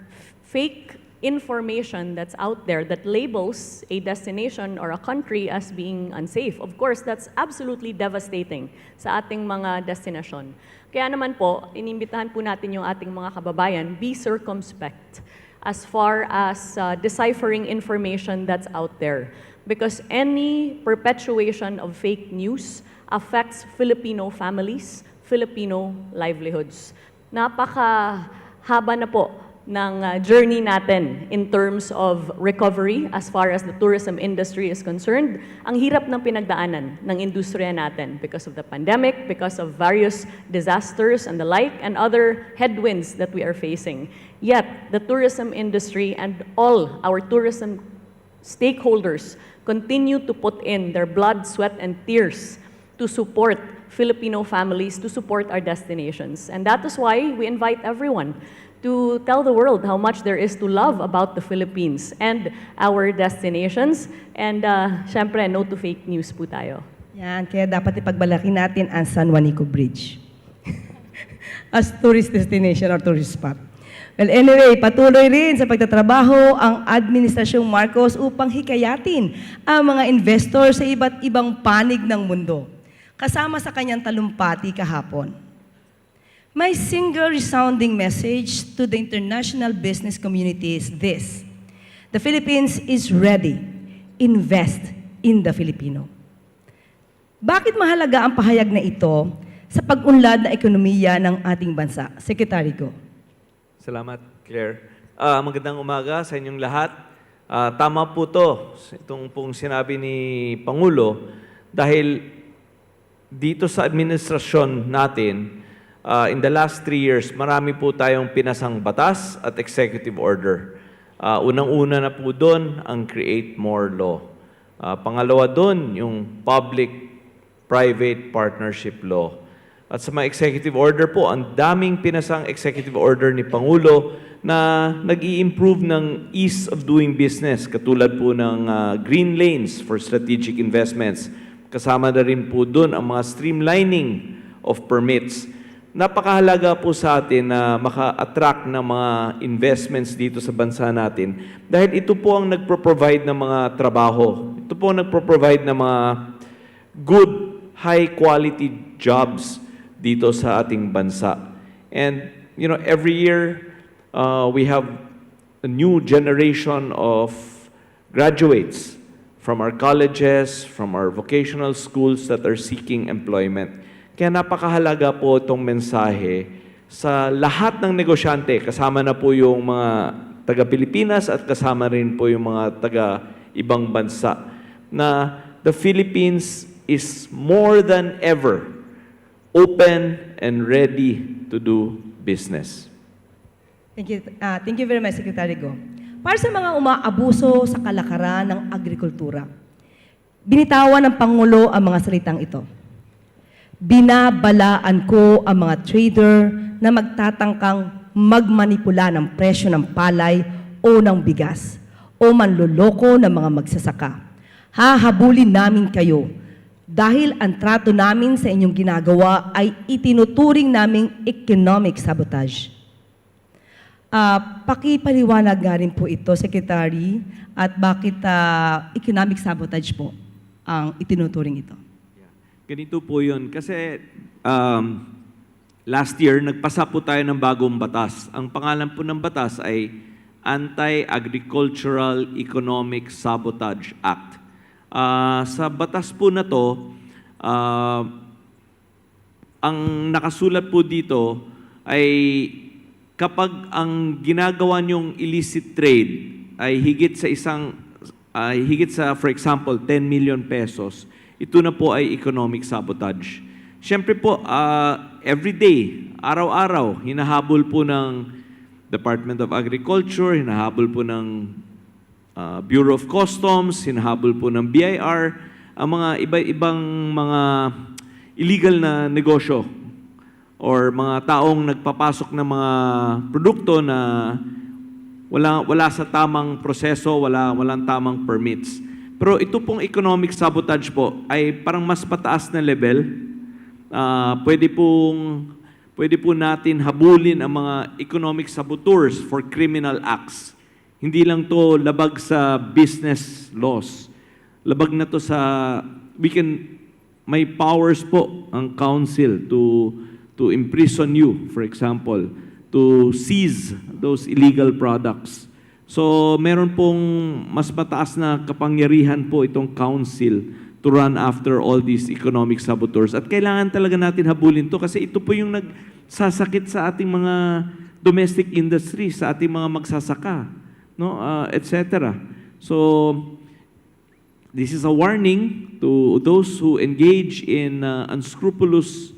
fake information that's out there that labels a destination or a country as being unsafe, of course, that's absolutely devastating sa ating mga destinasyon. Kaya naman po, inimbitahan po natin yung ating mga kababayan, be circumspect as far as deciphering information that's out there. Because any perpetuation of fake news affects Filipino families, Filipino livelihoods. Napakahaba na po ng journey natin in terms of recovery as far as the tourism industry is concerned. Ang hirap ng pinagdaanan ng industriya natin because of the pandemic, because of various disasters and the like, and other headwinds that we are facing. Yet, the tourism industry and all our tourism stakeholders continue to put in their blood, sweat, and tears to support Filipino families, to support our destinations. And that is why we invite everyone to tell the world how much there is to love about the Philippines and our destinations. And syempre, no to fake news po tayo. Yan, kaya dapat ipagbalaki natin ang San Juanico Bridge as tourist destination or tourist spot. Well, anyway, patuloy rin sa pagtatrabaho ang Administrasyong Marcos upang hikayatin ang mga investor sa iba't ibang panig ng mundo, kasama sa kanyang talumpati kahapon. My single resounding message to the international business community is this: the Philippines is ready. Invest in the Filipino. Bakit mahalaga ang pahayag na ito sa pag-unlad na ekonomiya ng ating bansa? Secretary Go. Salamat, Claire. Magandang umaga sa inyong lahat. Tama po to, itong pong sinabi ni Pangulo, dahil dito sa administrasyon natin, in the last 3 years, marami po tayong pinasang batas at executive order. Unang-una na po doon ang Create More Law. Pangalawa doon, yung Public-Private Partnership Law. At sa mga executive order po, ang daming pinasang executive order ni Pangulo na nag-i-improve ng ease of doing business, katulad po ng green lanes for strategic investments. Kasama na rin po doon ang mga streamlining of permits. Napakahalaga po sa atin na maka-attract ng mga investments dito sa bansa natin dahil ito po ang nagpro-provide ng mga trabaho. Ito po ang nagpro-provide ng mga good, high-quality jobs dito sa ating bansa. And, you know, every year, we have a new generation of graduates from our colleges, from our vocational schools that are seeking employment. Kaya napakahalaga po itong mensahe sa lahat ng negosyante, kasama na po yung mga taga-Pilipinas at kasama rin po yung mga taga-ibang bansa, na the Philippines is more than ever open and ready to do business. Thank you very much, Secretary Go. Para sa mga umaabuso sa kalakaran ng agrikultura, binitawan ng Pangulo ang mga salitang ito. Binabalaan ko ang mga trader na magtatangkang magmanipula ng presyo ng palay o ng bigas o manloloko ng mga magsasaka. Hahabulin namin kayo dahil ang trato namin sa inyong ginagawa ay itinuturing naming economic sabotage. Pakipaliwanag nga rin po ito, Secretary, at bakit economic sabotage po ang itinuturing ito. Ganito po yun. Kasi last year, nagpasa po tayo ng bagong batas. Ang pangalan po ng batas ay Anti-Agricultural Economic Sabotage Act. Sa batas po na to, ang nakasulat po dito ay kapag ang ginagawa niyong illicit trade ay higit sa, for example, 10 million pesos, ito na po ay economic sabotage. Siyempre po, every day, araw-araw, hinahabol po ng Department of Agriculture, hinahabol po ng Bureau of Customs, hinahabol po ng BIR, ang mga iba-ibang mga illegal na negosyo or mga taong nagpapasok ng mga produkto na wala sa tamang proseso, walang tamang permits. Pero ito pong economic sabotage po ay parang mas pataas na level. Pwede po natin habulin ang mga economic saboteurs for criminal acts. Hindi lang to labag sa business laws. Labag na to sa, may powers po ang council to imprison you, for example, to seize those illegal products. So, meron pong mas mataas na kapangyarihan po itong council to run after all these economic saboteurs. At kailangan talaga natin habulin to kasi ito po yung nagsasakit sa ating mga domestic industry, sa ating mga magsasaka, no, etc. So, this is a warning to those who engage in unscrupulous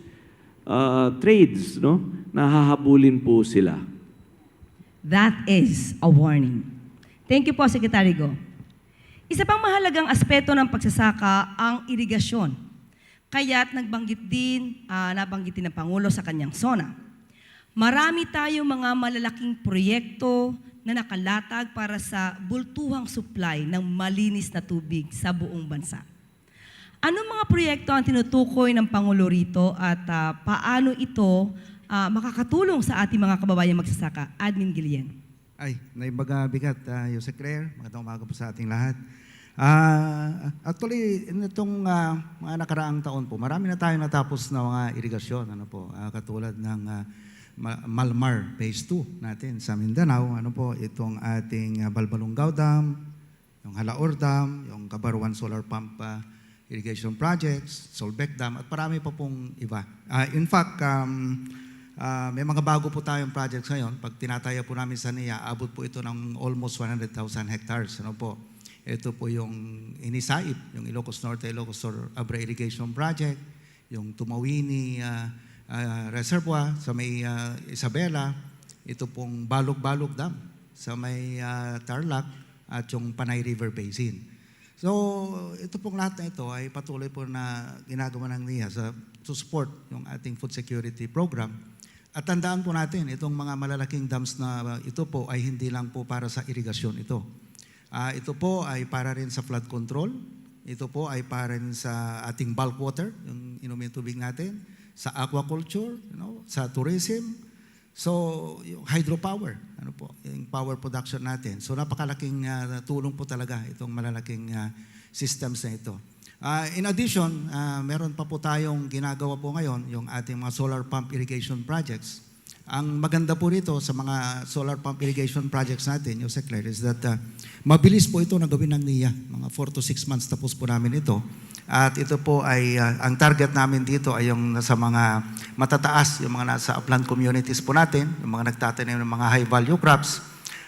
trades, no? Nahahabulin po sila. That is a warning. Thank you po, Secretary Go. Isa pang mahalagang aspeto ng pagsasaka ang irigasyon. Kaya't nabanggit din ng Pangulo sa kanyang SONA. Marami tayong mga malalaking proyekto na nakalatag para sa bultuhang supply ng malinis na tubig sa buong bansa. Anong mga proyekto ang tinutukoy ng Pangulo rito at paano ito makakatulong sa ating mga kababayang magsasaka? Admin Guillen. Naibaga bigat, Yusek Claire. Magandang umaga po sa ating lahat. Actually, nitong mga nakaraang taon po, marami na tayo natapos na mga irigasyon. Katulad ng Malmar Phase 2 natin sa Mindanao. Itong ating Balbalungaw Dam, yung Halaor Dam, yung Kabaruan Solar Pump Irrigation Projects, Solbec Dam, at marami pa pong iba. In fact, may mga bago po tayong projects ngayon. Pag tinataya po namin sa NIA, abot po ito ng almost 100,000 hectares. Ito po yung Inisaip, yung Ilocos Norte, Ilocos Sur Abra Irrigation Project, yung Tumawini Reservoir sa may Isabela, ito pong Balog-Balog Dam sa may Tarlac at yung Panay River Basin. So, ito pong lahat na ito ay patuloy po na ginagawa ng NIA to support yung ating food security program. At tandaan po natin, itong mga malalaking dams na ito po ay hindi lang po para sa irigasyon ito. Ito po ay para rin sa flood control. Ito po ay para rin sa ating bulk water, yung inumin tubig natin, sa aquaculture, sa tourism. So, yung hydropower, yung power production natin. So, napakalaking tulong po talaga itong malalaking systems na ito. In addition, meron pa po tayong ginagawa po ngayon, yung ating mga solar pump irrigation projects. Ang maganda po rito sa mga solar pump irrigation projects natin, Jose Claire, is that mabilis po ito na gawin ng NIA. Mga 4 to 6 months tapos po namin ito. At ito po ay, ang target namin dito ay yung nasa mga matataas, yung mga nasa upland communities po natin, yung mga nagtatanim ng mga high value crops.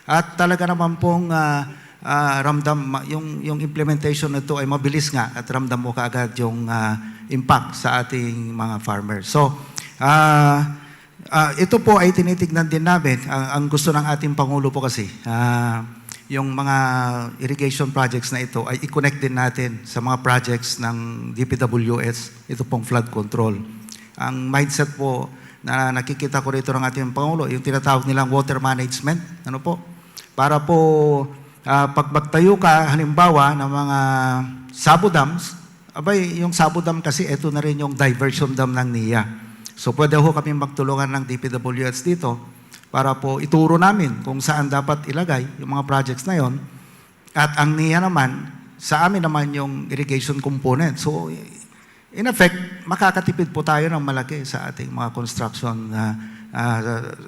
At talaga naman pong ramdam, yung implementation nito ay mabilis nga at ramdam mo kaagad yung impact sa ating mga farmers. So, ito po ay tinitignan din namin. Ang gusto ng ating Pangulo po kasi, yung mga irrigation projects na ito ay i-connect din natin sa mga projects ng DPWS, ito pong flood control. Ang mindset po na nakikita ko rito ng ating Pangulo, yung tinatawag nilang water management, para po pag magtayo ka, halimbawa, ng mga sabo dams, yung sabo dam kasi ito na rin yung diversion dam ng NIA. So pwede ho kami magtulungan ng DPWS dito para po ituro namin kung saan dapat ilagay yung mga projects na yon. At ang NIA naman, sa amin naman yung irrigation component. So, in effect, makakatipid po tayo ng malaki sa ating mga construction,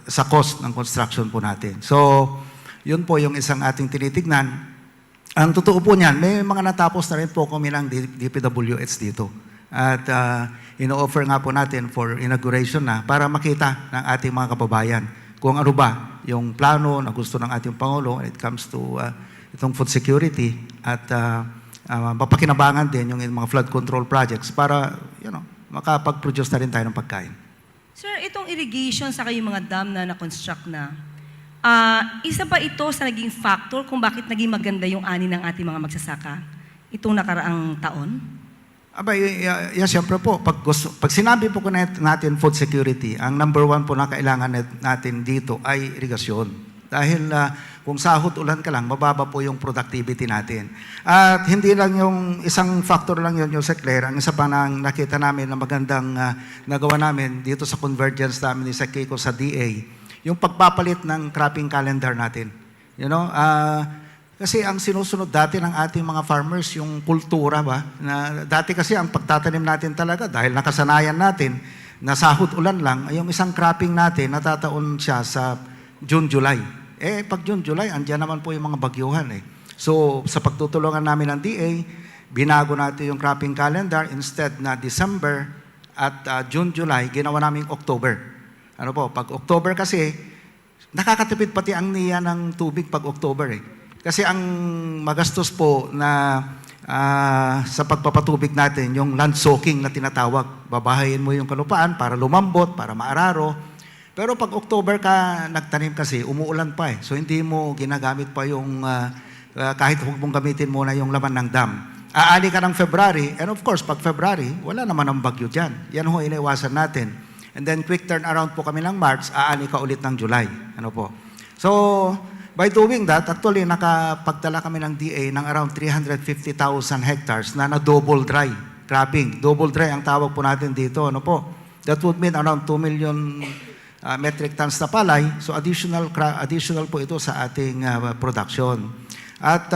sa cost ng construction po natin. So, yun po yung isang ating tinitignan. Ang totoo po niyan, may mga natapos na rin po kami ng DPWH dito. At ino-offer nga po natin for inauguration na para makita ng ating mga kababayan kung ano ba yung plano na gusto ng ating Pangulo when it comes to itong food security at mapakinabangan din yung mga flood control projects para makapag-produce na rin tayo ng pagkain. Sir, itong irrigation sa yung mga dam na na-construct na, isa ba ito sa naging factor kung bakit naging maganda yung ani ng ating mga magsasaka itong nakaraang taon? Siyempre po, pag sinabi po ko natin food security, ang number one po na kailangan natin dito ay irigasyon. Dahil kung sahod ulan ka lang, mababa po yung productivity natin. At hindi lang yung isang factor lang yun, Jose Claire, ang isa pa na nakita namin na magandang nagawa namin dito sa convergence namin ni Kiko sa DA, yung pagpapalit ng cropping calendar natin. Kasi ang sinusunod dati ng ating mga farmers, yung kultura ba? Na dati kasi ang pagtatanim natin talaga, dahil nakasanayan natin, na sahod ulan lang, yung isang cropping natin, natataon siya sa June, July. Pag June, July, andyan naman po yung mga bagyuhan So, sa pagtutulungan namin ng DA, binago natin yung cropping calendar, instead na December at June, July, ginawa namin October. Pag October kasi, nakakatipid pati ang NIA ng tubig pag October Kasi ang magastos po na sa pagpapatubig natin, yung land soaking na tinatawag. Babahayin mo yung kalupaan para lumambot, para maararo. Pero pag October ka nagtanim kasi, umuulan pa So hindi mo ginagamit pa yung, kahit huwag mong gamitin muna yung laman ng dam. Aani ka ng February, and of course, pag February, wala naman ang bagyo dyan. Yan ho, iniwasan natin. And then quick turnaround po kami ng March, aani ka ulit ng July. So, by doing that, actually, nakapagdala kami ng DA ng around 350,000 hectares na double dry cropping. Double dry ang tawag po natin dito. That would mean around 2 million metric tons na palay. So additional po ito sa ating production. At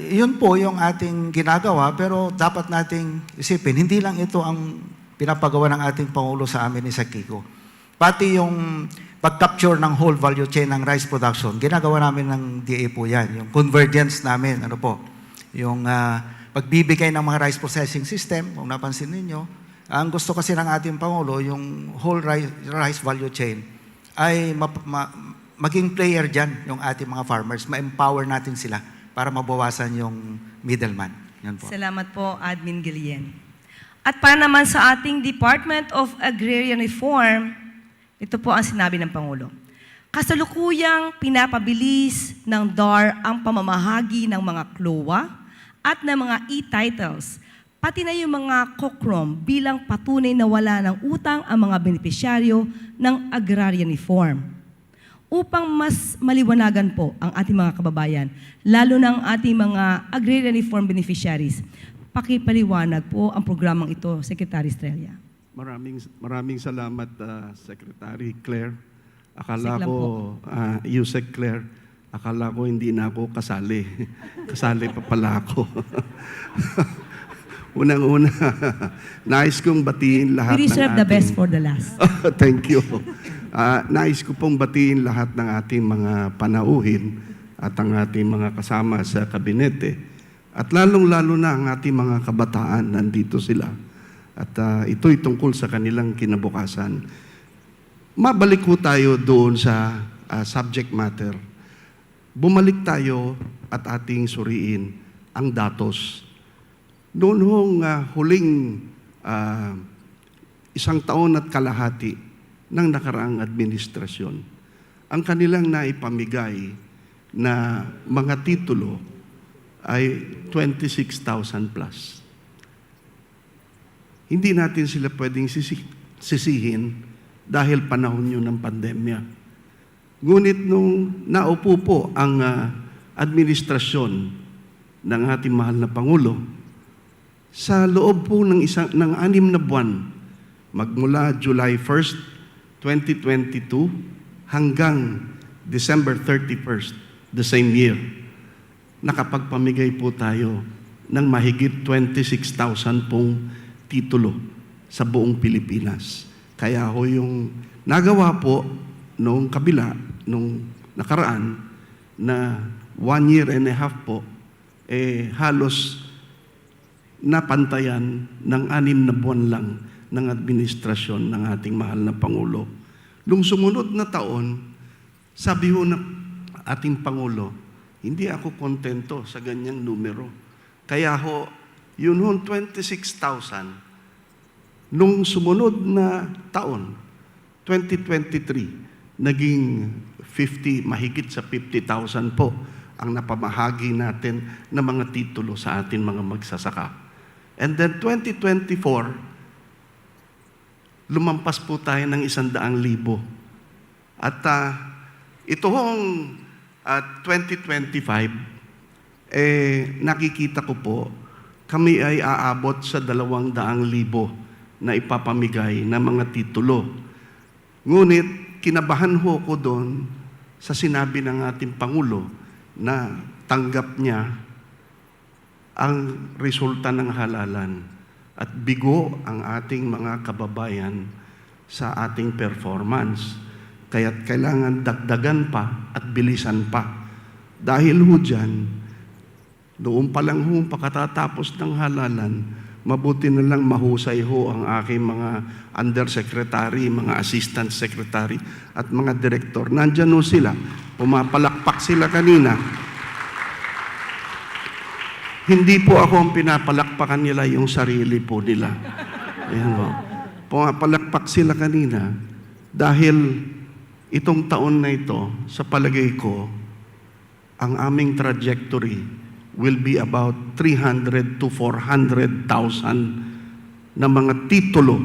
yun po yung ating ginagawa, pero dapat nating isipin, hindi lang ito ang pinapagawa ng ating Pangulo sa amin ni Kiko. Pati yung pag-capture ng whole value chain ng rice production, ginagawa namin ng DA po yan. Yung convergence namin, yung pagbibigay ng mga rice processing system, kung napansin ninyo, ang gusto kasi ng ating Pangulo, yung whole rice value chain, ay maging player dyan yung ating mga farmers, ma-empower natin sila para mabawasan yung middleman. Yan po. Salamat po, Admin Gillian. At para naman sa ating Department of Agrarian Reform, ito po ang sinabi ng Pangulo. Kasalukuyang pinapabilis ng DAR ang pamamahagi ng mga CLOA at ng mga e-titles, pati na yung mga COCROM bilang patunay na wala ng utang ang mga benepisyaryo ng agrarian reform. Upang mas maliwanagan po ang ating mga kababayan, lalo ng ating mga agrarian reform beneficiaries, pakipaliwanag po ang programang ito, Secretary Estrella. Maraming salamat, Secretary Claire. Akala Sik lang ko, po. Yusek Claire, akala ko hindi na ako kasali. Kasali pa pala ako. Unang-una, nais kong batiin lahat We reserve the best for the last. Thank you. Nais ko pong batiin lahat ng ating mga panauhin at ang ating mga kasama sa kabinete. At lalong-lalo na ang ating mga kabataan, nandito sila. At ito'y tungkol sa kanilang kinabukasan. Mabalik ko tayo doon sa subject matter. Bumalik tayo at ating suriin ang datos. Noon hong huling isang taon at kalahati ng nakaraang administrasyon, ang kanilang naipamigay na mga titulo ay 26,000 plus. Hindi natin sila pwedeng sisihin dahil panahon yun ng pandemya. Ngunit nung naupo po ang administrasyon ng ating mahal na Pangulo, sa loob po ng 6 na buwan, magmula July 1st, 2022 hanggang December 31st, the same year, nakapagpamigay po tayo ng mahigit 26,000 pong titulo sa buong Pilipinas. Kaya ho yung nagawa po nung kabila, nung nakaraan, na 1 year and a half po, halos napantayan ng 6 na buwan lang ng administrasyon ng ating mahal na Pangulo. Nung sumunod na taon, sabi ho ng ating Pangulo, hindi ako kontento sa ganyang numero. Kaya ho, yun ho, 26,000. Nung sumunod na taon, 2023, naging mahigit sa 50,000 po ang napamahagi natin ng mga titulo sa ating mga magsasaka. And then 2024, lumampas po tayo ng 100,000. At ito hong 2025, nakikita ko po, kami ay aabot sa 200,000 na ipapamigay na mga titulo. Ngunit, kinabahan ho ko doon sa sinabi ng ating Pangulo na tanggap niya ang resulta ng halalan at bigo ang ating mga kababayan sa ating performance. Kaya't kailangan dagdagan pa at bilisan pa. Dahil ho dyan, noon pa lang ho pagkatapos ng halalan, mabuti na lang mahusay ho ang aking mga undersecretary, mga assistant secretary at mga direktor. Nandyan ho sila, pumapalakpak sila kanina. Hindi po ako ang pinapalakpakan nila, yung sarili po nila. Ayan po. Pumapalakpak sila kanina dahil itong taon na ito, sa palagay ko, ang aming trajectory will be about 300 to 400,000 na mga titulo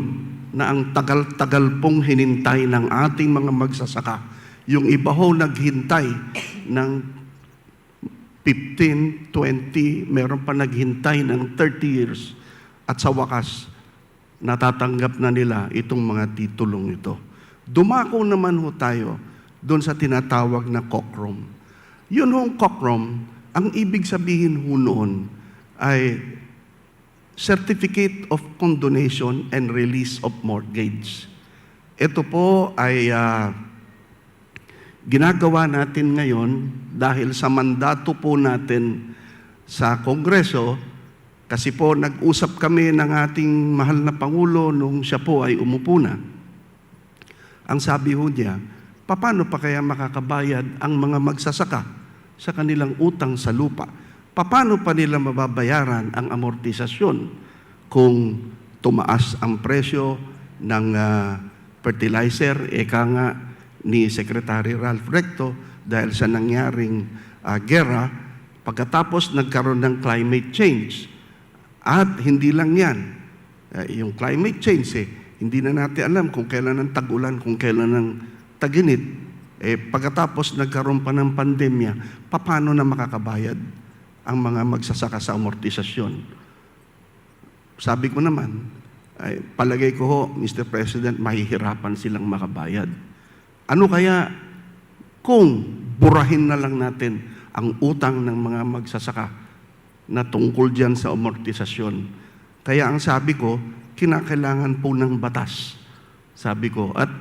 na ang tagal-tagal pong hinintay ng ating mga magsasaka. Yung iba ho naghintay ng 15, 20, meron pa naghintay ng 30 years. At sa wakas, natatanggap na nila itong mga titulong ito. Dumako naman ho tayo doon sa tinatawag na COCROM. Yun hong COCROM, ang ibig sabihin ho noon ay Certificate of Condonation and Release of Mortgage. Ito po ay ginagawa natin ngayon dahil sa mandato po natin sa Kongreso, kasi po nag-usap kami ng ating mahal na Pangulo nung siya po ay umupo na. Ang sabi ho niya, paano pa kaya makakabayad ang mga magsasaka sa kanilang utang sa lupa? Paano pa nila mababayaran ang amortisasyon kung tumaas ang presyo ng fertilizer, eka nga ni Secretary Ralph Recto, dahil sa nangyaring gera, pagkatapos nagkaroon ng climate change. At hindi lang yan, yung climate change, hindi na natin alam kung kailan ang tag-ulan, kung kailan ang tag-init. Pagkatapos nagkaroon pa ng pandemya, paano na makakabayad ang mga magsasaka sa amortisasyon? Sabi ko naman, palagay ko ho, Mr. President, mahihirapan silang makabayad. Ano kaya kung burahin na lang natin ang utang ng mga magsasaka na tungkol dyan sa amortisasyon? Kaya ang sabi ko, kinakailangan po ng batas. Sabi ko, at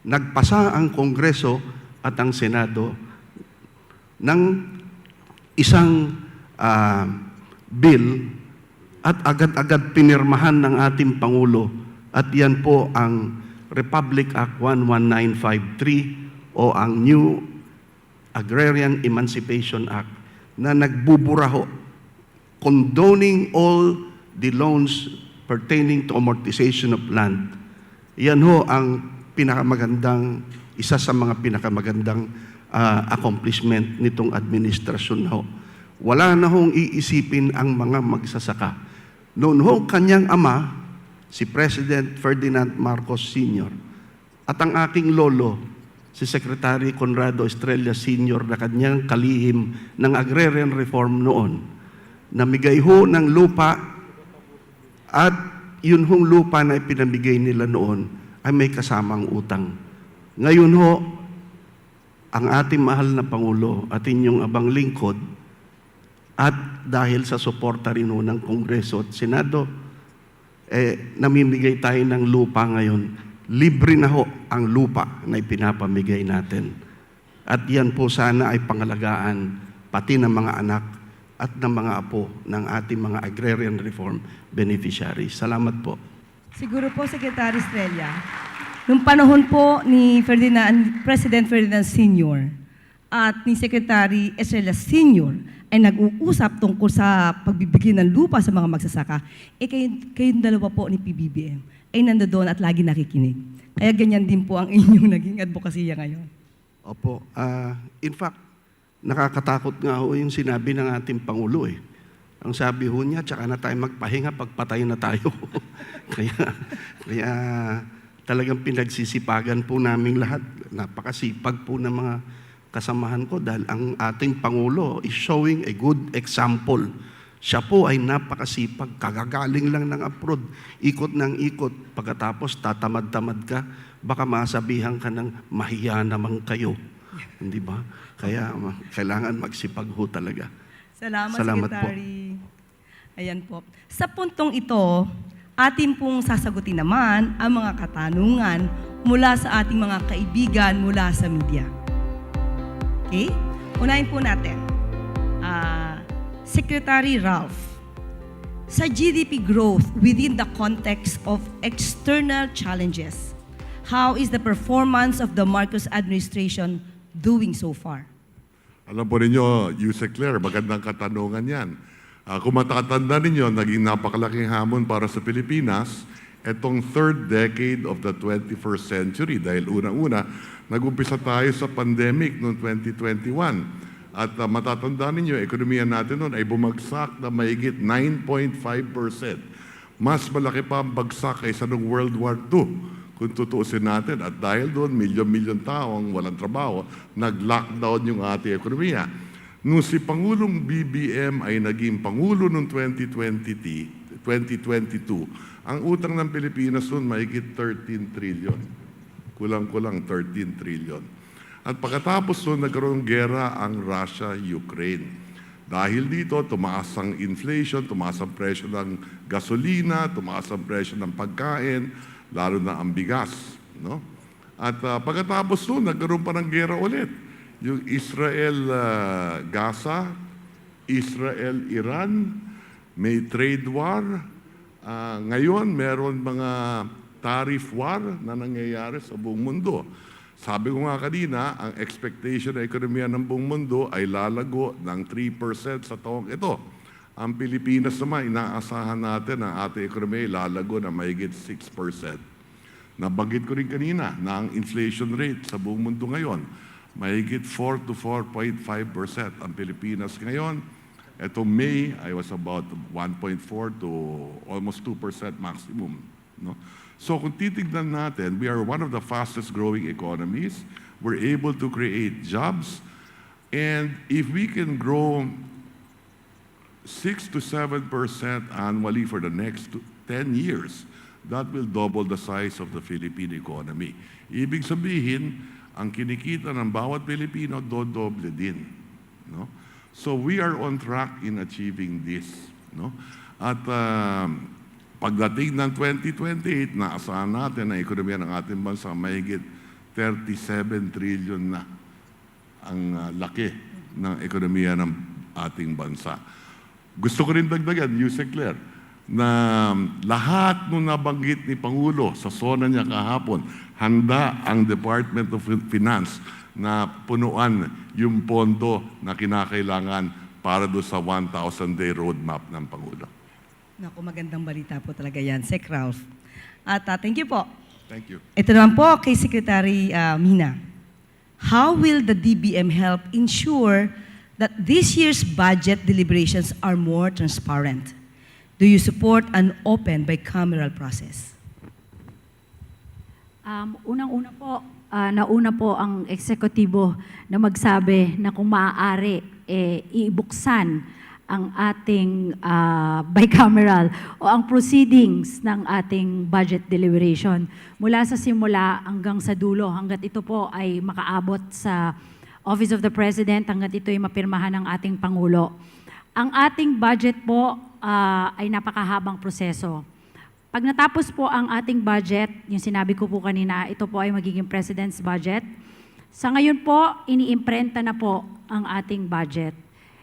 nagpasa ang Kongreso at ang Senado ng isang bill at agad-agad pinirmahan ng ating Pangulo. At yan po ang Republic Act 11953 o ang New Agrarian Emancipation Act na nagbubura ho, condoning all the loans pertaining to amortization of land. Yan ho ang isa sa mga pinakamagandang accomplishment nitong administrasyon ho. Wala na hong iisipin ang mga magsasaka. Noon ho kanyang ama, si President Ferdinand Marcos Sr. at ang aking lolo, si Secretary Conrado Estrella Sr. na kanyang kalihim ng agrarian reform noon, namigay ho ng lupa at yun hong lupa na ipinamigay nila noon ay may kasamang utang. Ngayon ho, ang ating mahal na Pangulo at inyong abang lingkod at dahil sa suporta rin ho ng Kongreso at Senado, namimigay tayo ng lupa ngayon. Libre na ho ang lupa na ipinapamigay natin. At yan po sana ay pangalagaan pati ng mga anak at ng mga apo ng ating mga agrarian reform beneficiaries. Salamat po. Siguro po, Secretary Estrella, nung panahon po ni President Ferdinand Sr. at ni Secretary Estrella Sr. ay nag-uusap tungkol sa pagbibigay ng lupa sa mga magsasaka, kayong dalawa po ni PBBM ay nandoon at lagi nakikinig. Kaya ganyan din po ang inyong naging advokasya ngayon. Opo. In fact, nakakatakot nga ho yung sinabi ng ating Pangulo eh. Ang sabi ho niya, tsaka na tayo magpahinga, pagpatay na tayo. kaya talagang pinagsisipagan po naming lahat. Napakasipag po ng mga kasamahan ko dahil ang ating Pangulo is showing a good example. Siya po ay napakasipag, kagagaling lang ng abroad, ikot ng ikot, pagkatapos tatamad-tamad ka, baka masabihan ka ng mahiya naman kayo. Hindi ba? Kaya kailangan magsipag ho talaga. Salamat Po. Secretary. Ayan po. Sa puntong ito, atin pong sasagutin naman ang mga katanungan mula sa ating mga kaibigan mula sa media. Okay? Unahin po natin. Secretary Ralph, sa GDP growth within the context of external challenges, how is the performance of the Marcos administration doing so far? Alam po ninyo, Yusek Claire, magandang katanungan yan. Kung matatanda ninyo, naging napakalaking hamon para sa Pilipinas itong third decade of the 21st century. Dahil unang-una, nag-umpisa tayo sa pandemic noong 2021. At matatanda ninyo, ekonomiya natin noon ay bumagsak na mahigit 9.5%. Mas malaki pa ang bagsak kaysa noong World War II, kung tutuusin natin. At dahil doon, milyon-milyon tao ang walang trabaho, nag-lockdown yung ating ekonomiya. Nung si Pangulong BBM ay naging Pangulo noong 2022, ang utang ng Pilipinas noon mahigit 13 trillion. Kulang-kulang 13 trillion. At pagkatapos noon, nagkaroon ng gera ang Russia-Ukraine. Dahil dito, tumaas ang inflation, tumaas ang presyo ng gasolina, tumaas ang presyo ng pagkain, lalo na ang bigas. No? At pagkatapos noon, nagkaroon pa ng gera ulit. Yung Israel-Gaza, Israel-Iran, may trade war. Ngayon, meron mga tariff war na nangyayari sa buong mundo. Sabi ko nga kanina, ang expectation na ekonomiya ng buong mundo ay lalago ng 3% sa taong ito. Ang Pilipinas naman, inaasahan natin na ating ekonomiya lalago na mahigit 6%. Nabanggit ko rin kanina na ang inflation rate sa buong mundo ngayon, mahigit 4 to 4.5%. Ang Pilipinas ngayon, eto May, I was about 1.4 to almost 2% maximum. No? So kung titignan natin, we are one of the fastest growing economies. We're able to create jobs. And if we can grow 6 to 7% annually for the next 10 years, that will double the size of the Philippine economy. Ibig sabihin, ang kinikita ng bawat Pilipino, dodoble din. No? So we are on track in achieving this. No? At pagdating ng 2028, naasahan natin na ekonomiya ng ating bansa mahigit 37 trillion na ang laki ng ekonomiya ng ating bansa. Gusto ko rin dagdagan, Yusek Claire, na lahat nung nabanggit ni Pangulo sa SONA niya kahapon, handa ang Department of Finance na punuan yung pondo na kinakailangan para doon sa 1,000-day roadmap ng Pangulo. Naku, magandang balita po talaga yan, Sec Ralph. At thank you po. Thank you. Ito naman po kay Secretary Mina. How will the DBM help ensure that this year's budget deliberations are more transparent? Do you support an open bicameral process? Unang-una po, nauna po ang eksekutibo na magsabi na kung maaari, ibuksan ang ating bicameral o ang proceedings ng ating budget deliberation mula sa simula hanggang sa dulo, hanggat ito po ay makaabot sa Office of the President, hanggat ito ay mapirmahan ng ating Pangulo. Ang ating budget po ay napakahabang proseso. Pag natapos po ang ating budget, yung sinabi ko po kanina, ito po ay magiging President's budget. Sa ngayon po, iniimprenta na po ang ating budget.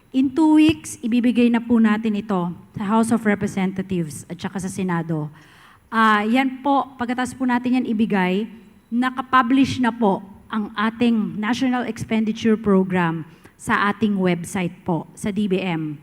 In 2 weeks, ibibigay na po natin ito sa House of Representatives at saka sa Senado. Yan po, pagkatapos po natin yan ibigay, nakapublish na po ang ating National Expenditure Program sa ating website po, sa DBM.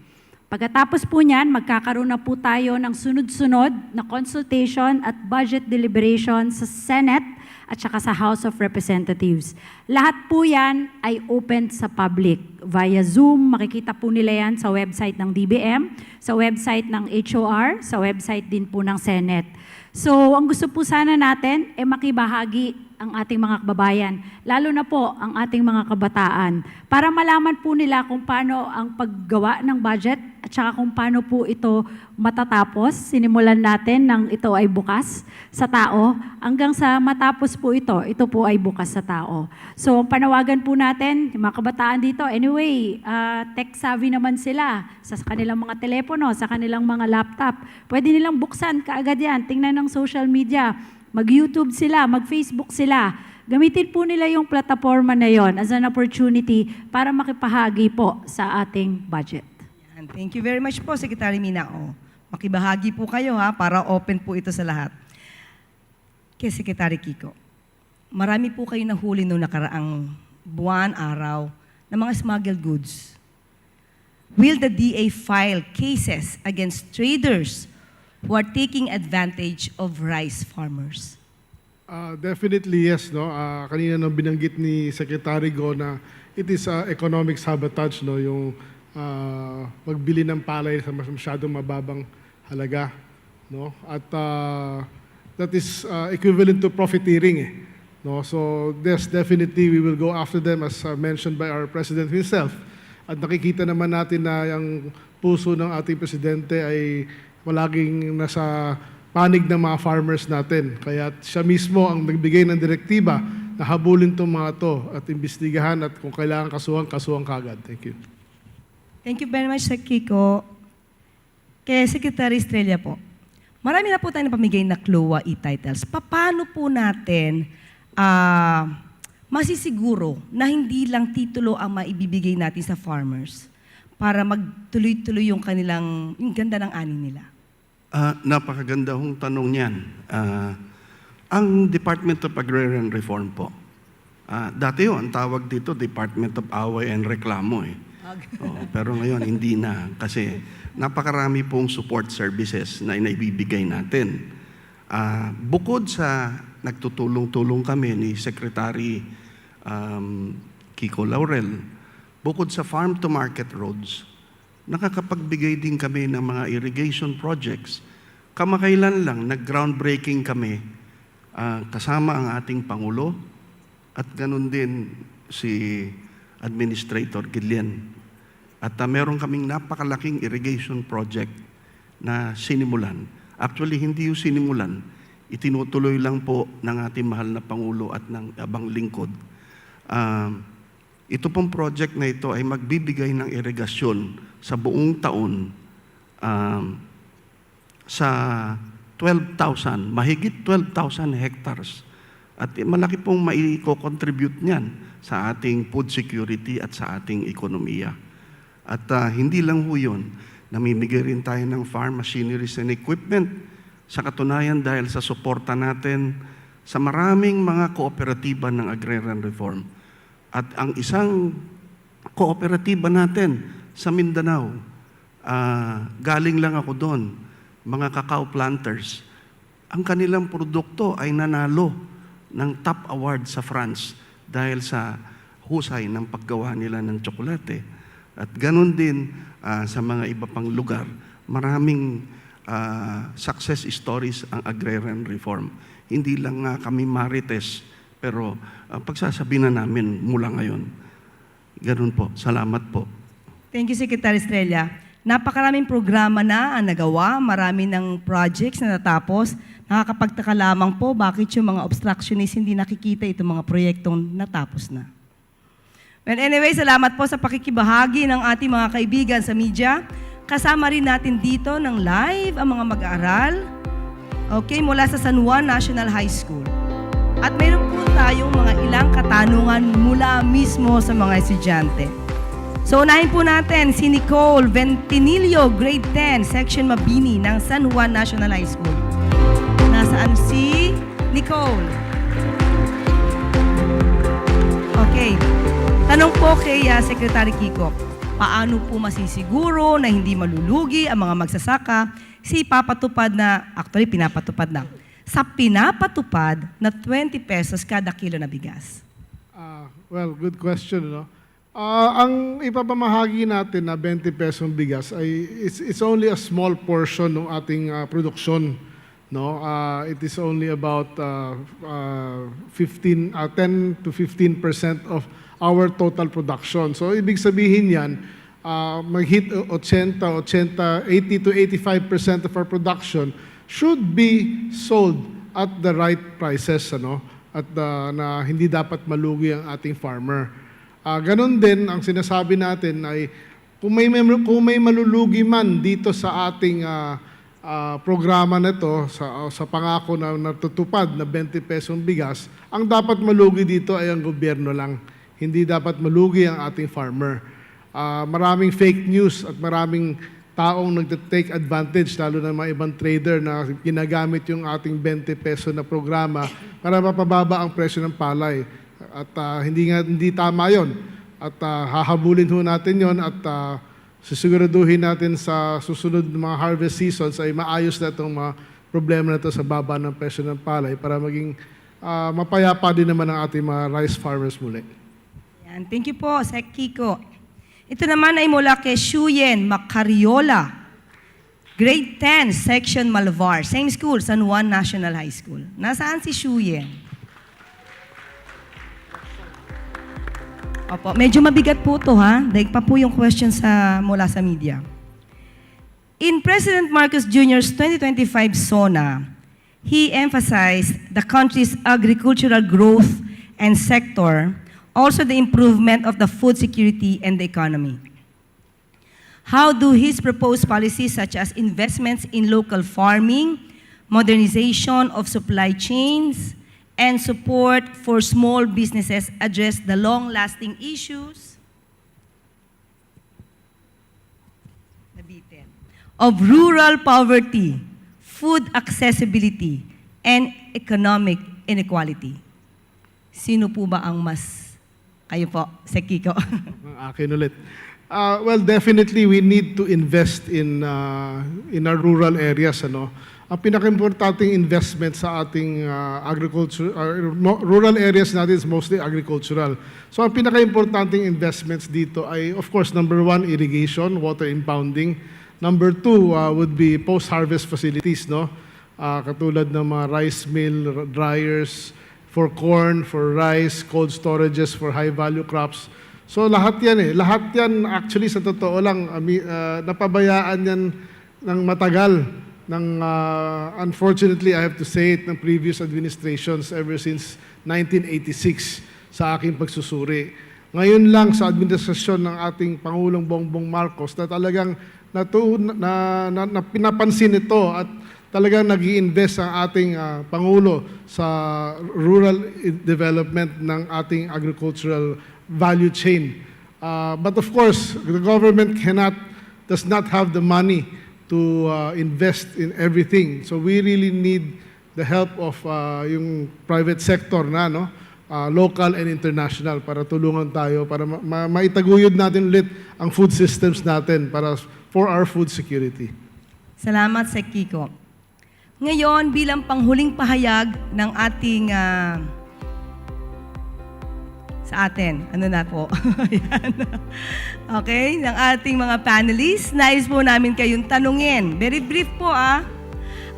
Pagkatapos po niyan, magkakaroon na po tayo ng sunod-sunod na consultation at budget deliberation sa Senate at saka sa House of Representatives. Lahat po yan ay open sa public. Via Zoom, makikita po nila yan sa website ng DBM, sa website ng HOR, sa website din po ng Senate. So, ang gusto po sana natin ay makibahagi ang ating mga kababayan, lalo na po ang ating mga kabataan, para malaman po nila kung paano ang paggawa ng budget at saka kung paano po ito matatapos. Sinimulan natin nang ito ay bukas sa tao, hanggang sa matapos po ito po ay bukas sa tao. So, panawagan po natin, yung mga kabataan dito, anyway, tech-savvy naman sila sa kanilang mga telepono, sa kanilang mga laptop. Pwede nilang buksan kaagad yan, tingnan ng social media, mag-YouTube sila, mag-Facebook sila. Gamitin po nila yung plataforma na yon as an opportunity para makipahagi po sa ating budget. And thank you very much po, Secretary Mina. Makibahagi po kayo para open po ito sa lahat. Kay Secretary Kiko, marami po kayo nahuli noong nakaraang buwan, araw, ng mga smuggled goods. Will the DA file cases against traders who are taking advantage of rice farmers? Definitely yes. No? Kanina nung binanggit ni Secretary Go na it is economic sabotage, no? Yung magbili ng palay sa masyadong mababang halaga. No? At that is equivalent to profiteering. No? So yes, definitely we will go after them as mentioned by our President himself. At nakikita naman natin na yung puso ng ating Presidente ay palaging nasa panig ng mga farmers natin. Kaya siya mismo ang nagbigay ng direktiba na habulin itong mga to at imbestigahan at kung kailangan kasuhan kagad. Thank you. Thank you very much, Sir Kiko. Kay Secretary Estrella po, marami na po tayong napamigay na CLOA e-titles. Paano po natin masisiguro na hindi lang titulo ang maibibigay natin sa farmers para magtuloy-tuloy yung ganda ng ani nila? Napakaganda hong tanong niyan. Ang Department of Agrarian Reform po, dati ang tawag dito Department of Away and Reklamo. Pero ngayon, hindi na. Kasi napakarami pong support services na inaibibigay natin. Bukod sa nagtutulong-tulong kami ni Secretary Kiko Laurel, bukod sa farm-to-market roads, nakakapagbigay din kami ng mga irrigation projects. Kamakailan lang, nag-groundbreaking kami kasama ang ating Pangulo at ganun din si Administrator Gillian. At meron kaming napakalaking irrigation project na sinimulan. Actually, hindi yung sinimulan. Itinutuloy lang po ng ating mahal na Pangulo at ng abang lingkod. Ito pong project na ito ay magbibigay ng irigasyon sa buong taon sa 12,000, mahigit 12,000 hectares. At malaki pong maiko-contribute niyan sa ating food security at sa ating ekonomiya. At hindi lang ho yun, namimigay rin tayo ng farm machineries and equipment. Sa katunayan dahil sa suporta natin sa maraming mga kooperatiba ng agrarian reform. At ang isang kooperatiba natin sa Mindanao, galing lang ako doon, mga cacao planters, ang kanilang produkto ay nanalo ng top award sa France dahil sa husay ng paggawa nila ng tsokolate. At ganun din sa mga iba pang lugar, maraming success stories ang agrarian reform. Hindi lang kami marites, pero pagsasabi na namin mula ngayon. Ganun po. Salamat po. Thank you, Secretary Estrella. Napakaraming programa na ang nagawa, marami ng projects na natapos. Nakakapagtaka lamang po bakit yung mga obstructionists hindi nakikita itong mga proyektong natapos na. Well, anyway, salamat po sa pakikibahagi ng ating mga kaibigan sa media. Kasama rin natin dito ng live ang mga mag-aaral, mula sa San Juan National High School. At mayroon po tayong mga ilang katanungan mula mismo sa mga estudyante. So, unahin po natin si Nicole Ventinilio, Grade 10, Section Mabini ng San Juan National High School. Nasaan si Nicole? Okay. Tanong po kay Secretary Kiko, paano po masisiguro na hindi malulugi ang mga magsasaka pinapatupad na, sa pinapatupad na 20 pesos kada kilo na bigas? Well, good question, no? Ang ipapamahagi natin na 20 pesong bigas ay it's only a small portion ng ating produksyon, no? It is only about 10 to 15% of our total production. So ibig sabihin yan, mag-hit 80 to 85% of our production should be sold at the right prices, ano? At na hindi dapat malugi ang ating farmer. Ganon din ang sinasabi natin ay kung may malulugi man dito sa ating programa na ito, sa pangako na natutupad na 20 pesong bigas, ang dapat malugi dito ay ang gobyerno lang. Hindi dapat malugi ang ating farmer. Maraming fake news at maraming taong nagte-take advantage, lalo na mga ibang trader na ginagamit yung ating 20 peso na programa para mapababa ang presyo ng palay. At hindi tama yon. At hahabulin ho natin yon at susiguraduhin natin sa susunod na mga harvest seasons ay maayos na itong mga problema na ito sa baba ng presyo ng palay para maging mapayapa din naman ang ating mga rice farmers muli. Yan. Thank you po, Sec Kiko. Ito naman ay mula kay Shuyen Macariola, Grade 10, Section Malvar. Same school, San Juan National High School. Nasaan si Shuyen? Opo, medyo mabigat po ito, ha? Daig pa po yung question mula sa media. In President Marcos Jr.'s 2025 SONA, he emphasized the country's agricultural growth and sector, also the improvement of the food security and the economy. How do his proposed policies such as investments in local farming, modernization of supply chains, and support for small businesses address the long-lasting issues of rural poverty, food accessibility, and economic inequality? Sino po ba ang mas... Kayo po, Sec Kiko. Akin ulit. Well, definitely we need to invest in our rural areas. Ano? Ang pinaka-importanting investment sa ating rural areas natin is mostly agricultural. So ang pinaka-importanting investments dito ay, of course, number 1, irrigation, water impounding. Number 2 would be post-harvest facilities, no? Katulad ng mga rice mill, dryers, for corn, for rice, cold storages for high-value crops. So lahat yan Lahat yan actually sa totoo lang, napabayaan yan ng matagal. Unfortunately, I have to say it, ng previous administrations ever since 1986 sa aking pagsusuri. Ngayon lang sa administrasyon ng ating Pangulong Bongbong Marcos na talagang pinapansin ito at talagang nag-i-invest ang ating Pangulo sa rural development ng ating agricultural value chain. But of course, the government does not have the money to invest in everything. So we really need the help of yung private sector na, no? Local and international, para tulungan tayo, para maitaguyod natin ulit ang food systems natin for our food security. Salamat, Sec. Kiko. Ngayon, bilang panghuling pahayag ng ating sa atin. Ano na po? Okay, ng ating mga panelists, nais po namin kayong tanungin. Very brief po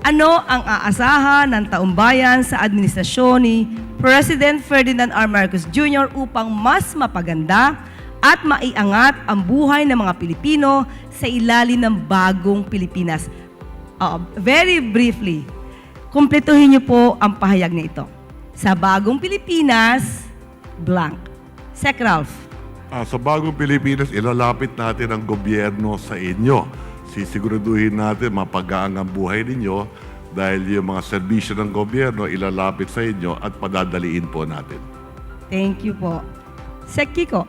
Ano ang aasahan ng taumbayan sa administrasyon ni President Ferdinand R. Marcos Jr. upang mas mapaganda at maiangat ang buhay ng mga Pilipino sa ilalim ng bagong Pilipinas? Very briefly, kumpletuhin niyo po ang pahayag na ito. Sa bagong Pilipinas, blank. Sec. Ralph. Sa bagong Pilipinas, ilalapit natin ang gobyerno sa inyo. Sisiguraduhin natin mapagaan ang buhay ninyo dahil yung mga serbisyo ng gobyerno ilalapit sa inyo at padadaliin po natin. Thank you po. Sec. Kiko.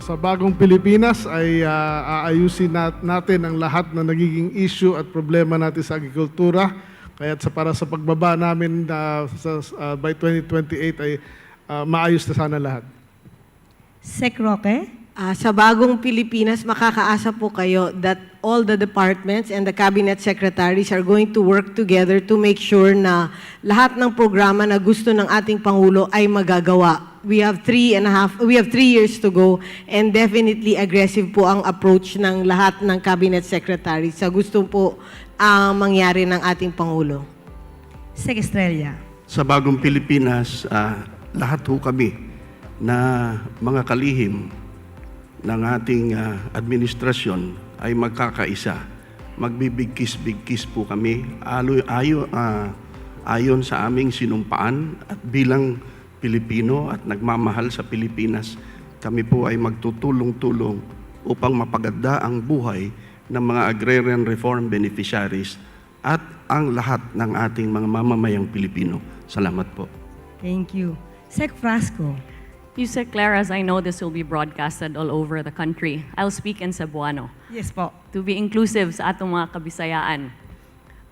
Sa bagong Pilipinas ay aayusin natin ang lahat na nagiging issue at problema natin sa agrikultura. Kaya para sa pagbaba namin by 2028 ay maayos na sana lahat. Sec. Roque? Sa bagong Pilipinas, makakaasa po kayo that all the departments and the cabinet secretaries are going to work together to make sure na lahat ng programa na gusto ng ating Pangulo ay magagawa. We have 3 years to go, and definitely aggressive po ang approach ng lahat ng cabinet secretaries sa gusto po mangyari ng ating Pangulo. Sec. Estrella. Sa bagong Pilipinas, lahat ho kami na mga kalihim ng ating administrasyon ay magkakaisa. Magbibigkis-bigkis po kami ayon sa aming sinumpaan at bilang Pilipino at nagmamahal sa Pilipinas, kami po ay magtutulong-tulong upang mapaganda ang buhay ng mga agrarian reform beneficiaries at ang lahat ng ating mga mamamayang Pilipino. Salamat po. Thank you. Sec. Frasco. Sec. Claire, as I know this will be broadcasted all over the country, I'll speak in Cebuano. Yes po. To be inclusive sa atong mga Kabisayaan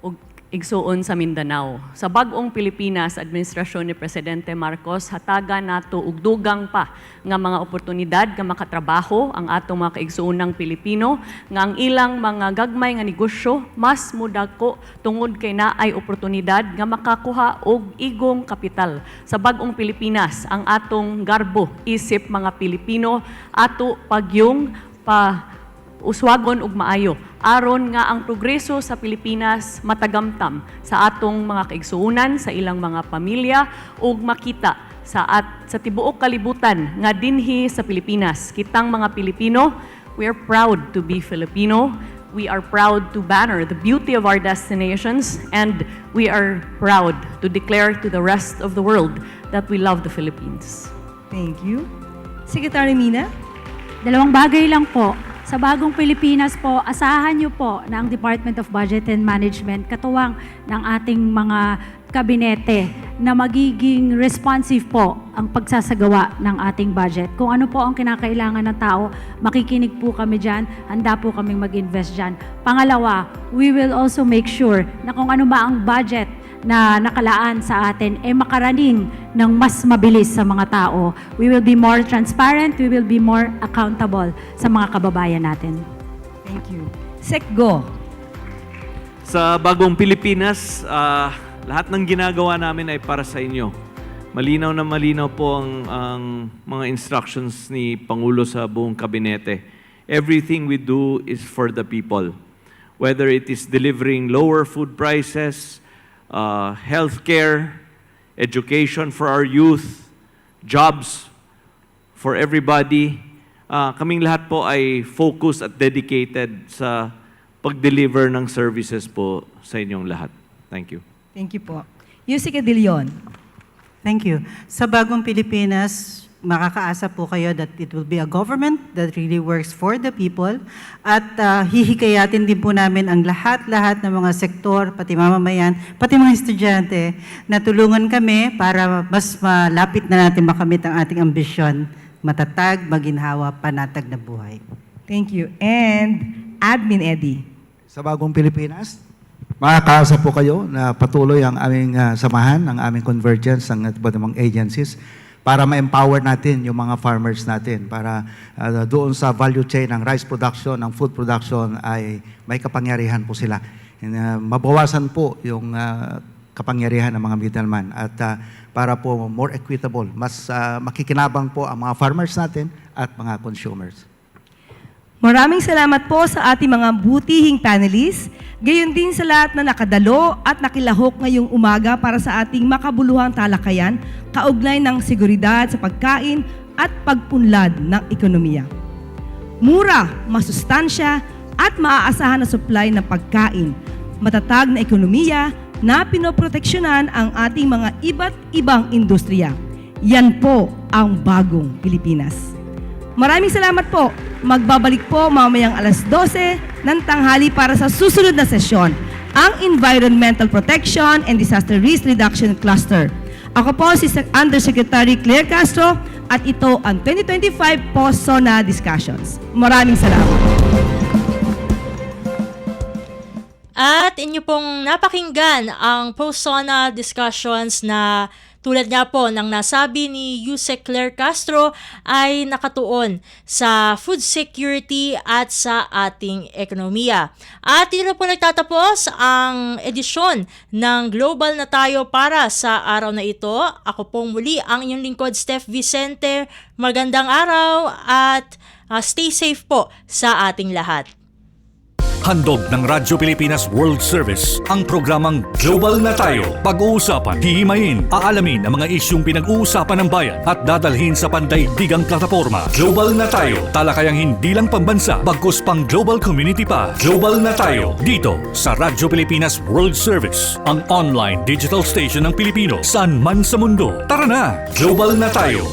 ug igsuon sa Mindanao. Sa bag-ong Pilipinas, administrasyon ni Presidente Marcos, hatagan nato ug dugang pa nga mga oportunidad nga makatrabaho ang atong mga kaigsuonang Pilipino, nga ang ilang mga gagmay nga negosyo mas mudako tungod kay naay oportunidad nga makakuha og igong kapital. Sa bag-ong Pilipinas, ang atong garbo isip mga Pilipino ato pagyong uswagon ug maayo aron nga ang progreso sa Pilipinas matagamtam sa atong mga kaigsuonan, sa ilang mga pamilya ug makita sa tibuok kalibutan nga dinhi sa Pilipinas. Kitang mga Pilipino, we are proud to be Filipino. We are proud to banner the beauty of our destinations, and we are proud to declare to the rest of the world that we love the Philippines. Thank you. Secretary Mina? Dalawang bagay lang po. Sa bagong Pilipinas po, asahan niyo po na ang Department of Budget and Management, katuwang ng ating mga kabinete, na magiging responsive po ang pagsasagawa ng ating budget. Kung ano po ang kinakailangan ng tao, makikinig po kami dyan, handa po kaming mag-invest dyan. Pangalawa, we will also make sure na kung ano ba ang budget na nakalaan sa atin, makaraning ng mas mabilis sa mga tao. We will be more transparent, we will be more accountable sa mga kababayan natin. Thank you. Sec Go. Sa bagong Pilipinas, lahat ng ginagawa namin ay para sa inyo. Malinaw na malinaw po ang mga instructions ni Pangulo sa buong kabinete. Everything we do is for the people. Whether it is delivering lower food prices, healthcare, education for our youth, jobs for everybody. Kaming lahat po ay focused at dedicated sa pag-deliver ng services po sa inyong lahat. Thank you. Thank you po. Yusek Adilion. Thank you. Sa bagong Pilipinas, makakaasa po kayo that it will be a government that really works for the people at hihikayatin din po namin ang lahat-lahat ng mga sektor, pati mamamayan, pati mga estudyante na tulungan kami para mas malapit na natin makamit ang ating ambisyon, matatag, maginhawa, panatag na buhay. Thank you. And Admin Eddie. Sa bagong Pilipinas, makakaasa po kayo na patuloy ang aming samahan, ang aming convergence ng iba't ibang agencies para ma-empower natin yung mga farmers natin, para doon sa value chain ng rice production, ng food production ay may kapangyarihan po sila. And, mabawasan po yung kapangyarihan ng mga middleman at para po more equitable, mas makikinabang po ang mga farmers natin at mga consumers. Maraming salamat po sa ating mga butihing panelists, gayon din sa lahat na nakadalo at nakilahok ngayong umaga para sa ating makabuluhang talakayan kaugnay ng seguridad sa pagkain at pagpunlad ng ekonomiya. Mura, masustansya at maaasahan na supply ng pagkain, matatag na ekonomiya na pinoproteksyonan ang ating mga iba't ibang industriya. Yan po ang bagong Pilipinas. Maraming salamat po. Magbabalik po mamayang alas 12 ng tanghali para sa susunod na sesyon, ang Environmental Protection and Disaster Risk Reduction Cluster. Ako po si Undersecretary Claire Castro at ito ang 2025 POSONA Discussions. Maraming salamat. At inyo pong napakinggan ang POSONA Discussions na tulad nga po ng nasabi ni Yusek Claire Castro ay nakatuon sa food security at sa ating ekonomiya. At dito na po nagtatapos ang edisyon ng Global na Tayo para sa araw na ito. Ako pong muli ang inyong lingkod, Steph Vicente. Magandang araw at stay safe po sa ating lahat. Handog ng Radyo Pilipinas World Service ang programang Global na Tayo. Pag-uusapan, hihimayin, aalamin ang mga isyung pinag-uusapan ng bayan at dadalhin sa pandaigdigang plataforma. Global na Tayo, talakayang hindi lang pambansa, bagkus pang global community pa. Global na Tayo, dito sa Radyo Pilipinas World Service, ang online digital station ng Pilipino saan man sa mundo. Tara na, Global na Tayo.